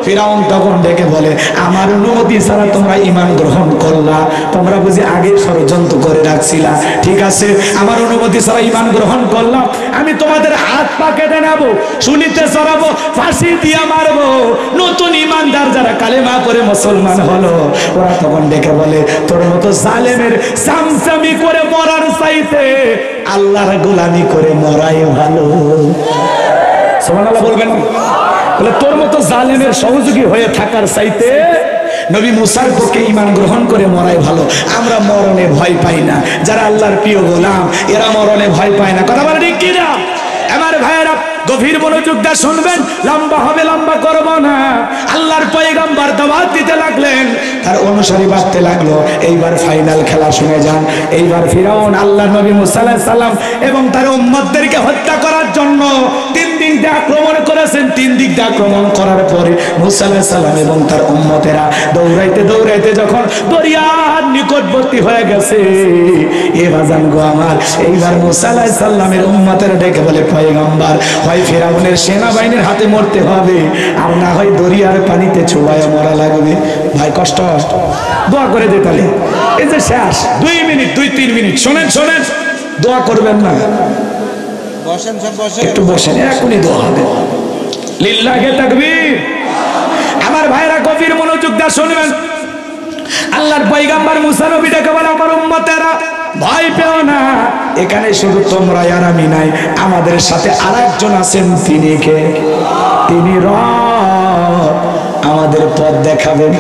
ফিরাউন তখন ডেকে বলে আমার অনুমতি ছাড়া তোমরা ঈমান গ্রহণ করলা, তোমরা বুঝি আগে ষড়যন্ত্র করে রাখছিলা। ঠিক আছে, আমার অনুমতি ছাড়া ঈমান গ্রহণ করলাম, আমি তোমাদের হাত পা কেটে নেব, শুনিতে চড়াবো, ফাঁসি দিয়া মারবো। নতুন ঈমানদার যারা কালেমা পড়ে মুসলমান হলো, ওরা তখন ডেকে বলে তোর মতো জালেমের চামচামি করে মরার চাইতে আল্লাহর গোলামি করে মরাই ভালো। সুবহানাল্লাহ বলবেন? বলে তোর মতো জালেমের সহযোগী হয়ে থাকার চাইতে নবী মুসার পক্ষে ঈমান গ্রহণ করে মরাই ভালো। আমরা মরণে ভয় পাই না, যারা আল্লাহর প্রিয় গোলাম এরা মরণে ভয় পায় না। কথা বলে ঠিক কিনা? আমার ভাইয়েরা গভীর মনোযোগ দিয়ে শুনবেন, লম্বা হবে লম্বা করব না। আল্লাহর পয়গম্বর দাওয়াত দিতে লাগলেন, তার অনুসারী বাড়তে লাগলো। এইবার ফাইনাল খেলা শুনে যান। এইবার ফিরাউন আল্লাহর নবী মুসা আলাইহিস সালাম এবং তার উম্মতদেরকে হত্যা করার জন্য 3 দিক দিয়ে আক্রমণ করেছেন। 3 দিক দিয়ে আক্রমণ করার পরে মুসা আলাইহিস সালাম এবং তার উম্মতেরা দৌড়াইতে দৌড়াইতে যখন দরিয়ার নিকটবর্তী হয়ে গেছে, এ বাজান গো আমার, এইবার মুসা আলাইহিস সালামের উম্মতেরা ডেকে বলে পয়গম্বর হয় ফিরাউনের সেনাবাহিনীর হাতে মরতে হবে, আর না হয় দরিয়ার পানিতে চুবায় মরা লাগবে। ভাই কষ্ট, দোয়া করে দে তাহলে। এই যে শেষ 2 মিনিট 2-3 মিনিট, শোনেন শোনেন, দোয়া করবেন না? বসেন সব বসেন, একটু বসেন, এখনই দোয়া হবে। লিল্লাহি তাকবীর। আমার ভাইরা গভীর মনোযোগ দিয়ে শুনবেন, আল্লাহর পয়গম্বর মুসা নবী ডেকে বলে আমার উম্মতেরা ভয় পেও না, এখানে শুধু তোমরা আর আমি নাই, আমাদের সাথে আরেকজন আছেন। তিনি কে? তিনি রব, আমাদের পথ দেখাবেন।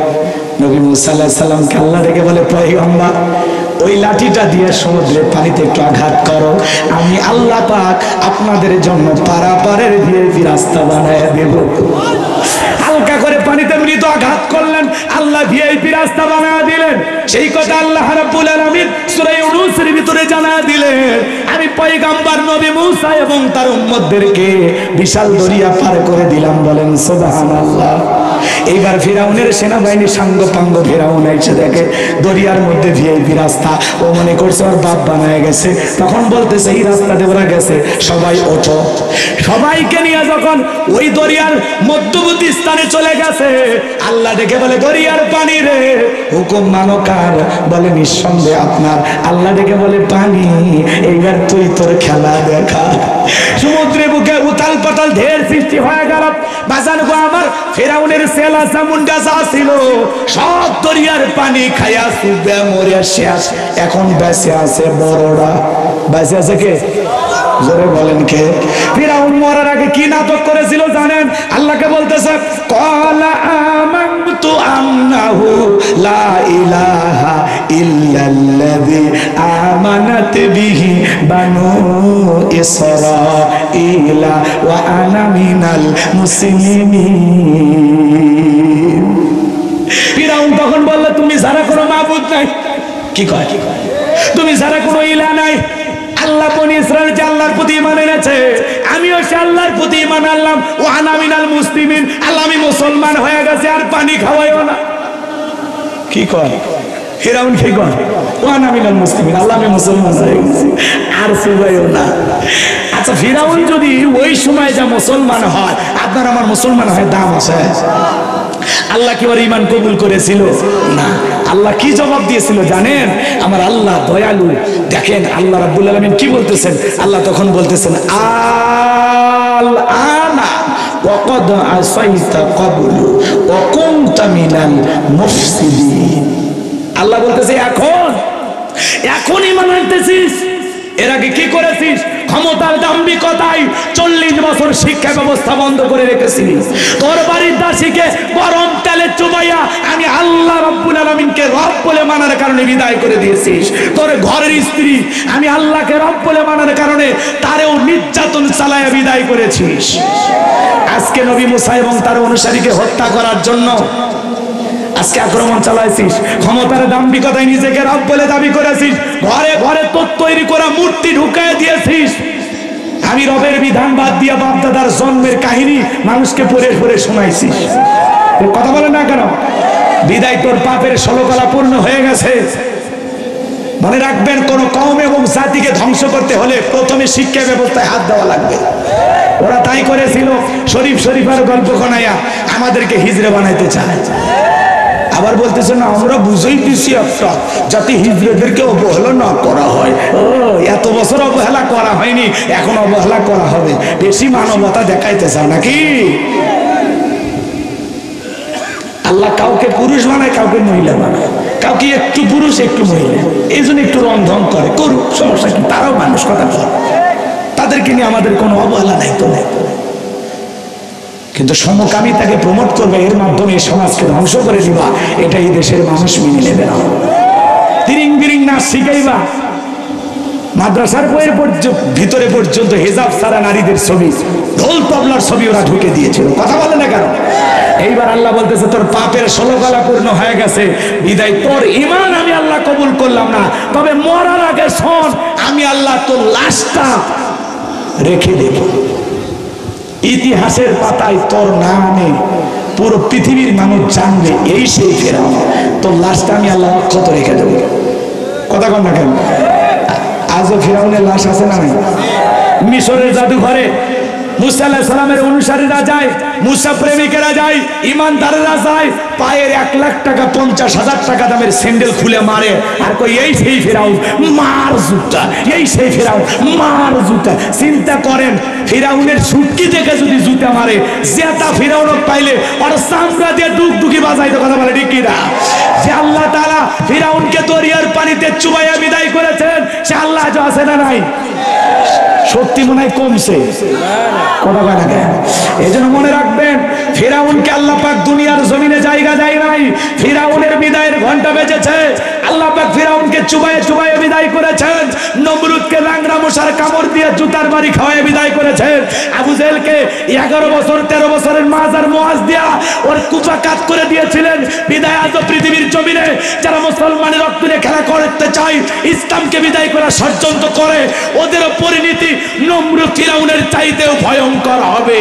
নবী মুসা আলাইহিস সালামকে আল্লাহ ডেকে বলে পয়গম্বর ওই লাঠিটা দিয়ে সমুদ্রের পানিতে একটু আঘাত করো, আমি আল্লাহ পাক আপনাদের জন্য পারাপারের ভিআইপি রাস্তা বানায় দেব। হালকা করে পানিতে মৃত আঘাত করলেন, আল্লাহ ভিআইপি রাস্তা বানায় দিলেন। সেই কথা আল্লাহ রাব্বুল আলামিন সূরা ইউনূসের ভিতরে জানায় দিলেন, আমি পয়গম্বর নবী মুসা এবং তার উম্মতদেরকে বিশাল দরিয়া পার করে দিলাম। বলেন সুবহানাল্লাহ। এইবার ফিরাউনের সেনাবাহিনী সাঙ্গ পাঙ্গ ফিরাউন এসে দেখে দরিয়ার মধ্যে ভিআইপি রাস্তা, ও মনে করছে ওর বাপ বানায় গেছে। তখন বলতেছে এই রাস্তা দেওয়া গেছে, সবাই ওঠো। সবাইকে নিয়ে যখন ওই দরিয়ার মধ্যবর্তী স্থানে চলে গেছে, আল্লাহ ডেকে বলে দরিয়ার পানি রে, হুকুম মানো কার? বলে নিঃসন্দেহে আপনার। আল্লাহ ডেকে বলে পানি, এইবার তুই তোর খেলা দেখা। সমুদ্রে বুকে উতাল পাতাল ঢের সৃষ্টি হয়ে গেল। বাজান গো আমার, ফিরাউনের সেলা চামুন্ডা যা ছিল সব দরিয়ার পানি খাইয়া সুবে মরে শেষ। এখন বেঁচে আছে বড়রা। বেঁচে আছে কে? জোরে বলেন কে? ফিরাউন মরার আগে কি নাটক করেছিল জানেন? আল্লাহকে বলতেছে ক্বালা আমানতু আন্নাহু লা ইলাহা ইল্লাল্লাযী আমানাত বিহি বানু ইসরাঈলা ওয়া আনা মিনাল মুসলিমিন। ফিরাউন তখন বলল, তুমি যারা কোনো মাবুদ নাই, কি কয়, তুমি যারা কোনো ইলা নাই, আল্লাহ বনি ইসরাইল যে আল্লাহর প্রতি ঈমান এনেছে, আমিও সে আল্লাহর প্রতি ঈমান আনলাম। ওয়া আনা মিনাল মুসলিমিন, আল্লাহ আমি মুসলমান হয়ে গেছে, আর পানি খাওয়াইও না। কি কয় ফিরাউন? কি কয়? ওয়া আনা মিনাল মুসলিমিন, আল্লাহ আমি মুসলমান হয়ে গেছি, আর সুবাইও না। আচ্ছা, ফিরাউন যদি ওই সময় যা মুসলমান হয়, আপনার আমার মুসলমান হয় দাম আছে? আল্লাহ কি ওর ঈমান কবুল করেছিল? না। আল্লাহ কি জবাব দিয়েছিল জানেন? আমার আল্লাহ দয়ালু। দেখেন আল্লাহ রাব্বুল আলামিন কি বলতেছেন। আল্লাহ তখন বলতেছেন, আল আনা ওয়াকাদ আসাইতা ক্বাবলু ওয়া কুনতা মিনাল মুফসিদিন। আল্লাহ বলতেছে, এখন ঈমান আনতেছিস, এর আগে কি করেছিস? ক্ষমতার দাম্ভিকতায় 40 বছর শিক্ষা ব্যবস্থা বন্ধ করে রেখেছিস। তোর বাড়ির দাসীকে গরম তেলে চুবাইয়া আমি আল্লাহ রাব্বুল আলামিনকে রব বলে মানার কারণে বিদায় করে দিয়েছিস। তোর ঘরের স্ত্রী আমি আল্লাহকে রব বলে মানার কারণে তারেও নির্যাতন চালায়া বিদায় করেছিস। আজকে নবী মুসা এবং তার অনুসারীকে হত্যা করার জন্য আজকে আক্রমণ চালাইছিস। ক্ষমতার দাম্ভিকতায় নিজেকে রব বলে দাবি করেছিস। ঘরে ঘরে তোর তৈরি করা মূর্তি ঢুকায় দিয়েছিস। আমি রবের বিধান বাদ দিয়া বাপ দাদার জন্মের কাহিনী মানুষকে পড়ে পড়ে শোনাইছিস। কথা বলে না কেন? বিদায় তোর পাপের ষোলকলা পূর্ণ হয়ে গেছে। মনে রাখবেন, কোন কওম এবং জাতিকে ধ্বংস করতে হলে প্রথমে শিক্ষা ব্যবস্থায় হাত দেওয়া লাগবে। ওরা তাই করেছিল। শরীফের গল্প শোনাইয়া আমাদেরকে হিজড়ে বানাইতে চায়। আবার বলতেছে না, আমরা বুঝেই দিছি একটা, যাতে হিজড়েদেরকে অবহেলা না করা হয়। এত বছর অবহেলা করা হয়নি, এখন অবহেলা করা হবে। বেশি মানবতা দেখাইতে চাও নাকি? আল্লাহ কাউকে পুরুষ বানায়, কাউকে মহিলা বানায়, কাউকে একটু পুরুষ একটু মহিলা, এই জন্য একটু রন্ধন করে, করুক, সমস্যা কি? তারাও মানুষ, কথা বল, তাদেরকে নিয়ে আমাদের কোনো অবহেলা নাই তো নেই। কিন্তু সমকামিতাকে প্রমোট করবে, এর মাধ্যমে সমাজকে ধ্বংস করে দিবা, এটা এই দেশের মানুষ মেনে নেবে না। তিরিং বিরিং নাচ শিখাইবা, মাদ্রাসার বইয়ের ভিতরে পর্যন্ত হিজাব ছাড়া নারীদের ছবি, ঢোল তবলার ছবি ওরা ঢুকে দিয়েছিল। কথা বলে না কেন? এইবার আল্লাহ বলতেছে, তোর পাপের ষোলকলা পূর্ণ হয়ে গেছে, বিদায় তোর ঈমান আমি আল্লাহ কবুল করলাম না। তবে মরার আগে শোন, আমি আল্লাহ তোর লাশটা রেখে দেব। ইতিহাসের পাতায় তোর নামে পুরো পৃথিবীর মানুষ জানবে, এই সেই ফেরাউন। তোর লাশটা আমি আল্লাহ অক্ষত রেখে দেব। কথা কন না কেন? আজও ফেরাউনের লাশ আছে না? মিশরের জাদুঘরে মুসা আলাইহিস সালামের অনুসারীরা যায়, মুসা প্রেমিকেরা যায়, ইমানদারেরা যায়, পায়ের 1 লাখ টাকা 50,000 টাকা দামের স্যান্ডেল খুলে মারে, আর কই এই সেই ফেরাউন, মার জুতা, এই সেই ফেরাউন, মার জুতা। চিন্তা করেন, ফেরাউনের সুটকি দেখে যদি জুতা মারে, জেতা ফেরাউন পাইলে আর চামড়া দিয়ে ডুকডুকি বাজাইতে। কথা বলে ঠিক কিনা? যে আল্লাহ তাআলা ফেরাউনকে দরিয়ার পানিতে চুবাইয়া বিদায় করেছেন, সে আল্লাহ আজও আছে না নাই? শক্তি মনে হয় কমছে। কথা বলে না কেন? এই জন্য মনে রাখবেন, ফিরাউনকে আল্লাহ পাক দুনিয়ার জমিনে জায়গা দেয় নাই। ফিরাউনের বিদায়ের ঘন্টা বেজেছে। আল্লাহ পাক ফিরাউনকে চুবায়ে চুবায়ে বিদায় করেছেন। নমরুদকে লাংড়া মশার কামড় দিয়ে জুতার বাড়ি খাওয়ায় বিদায় করেছেন। আবু জেহেলকে 11 বছর 13 বছরের মাজার মুআজ দিয়া ওর কুপাকাত করে দিয়েছিলেন। বিদায় আজও পৃথিবীর জমিনে যারা মুসলমানের রক্ত নিয়ে খেলা করতে চায়, ইসলামকে বিদায় করার ষড়যন্ত্র করে, ওদেরও পরিণতি নমরুদ ফিরাউনের চাইতেও ভয়ঙ্কর হবে।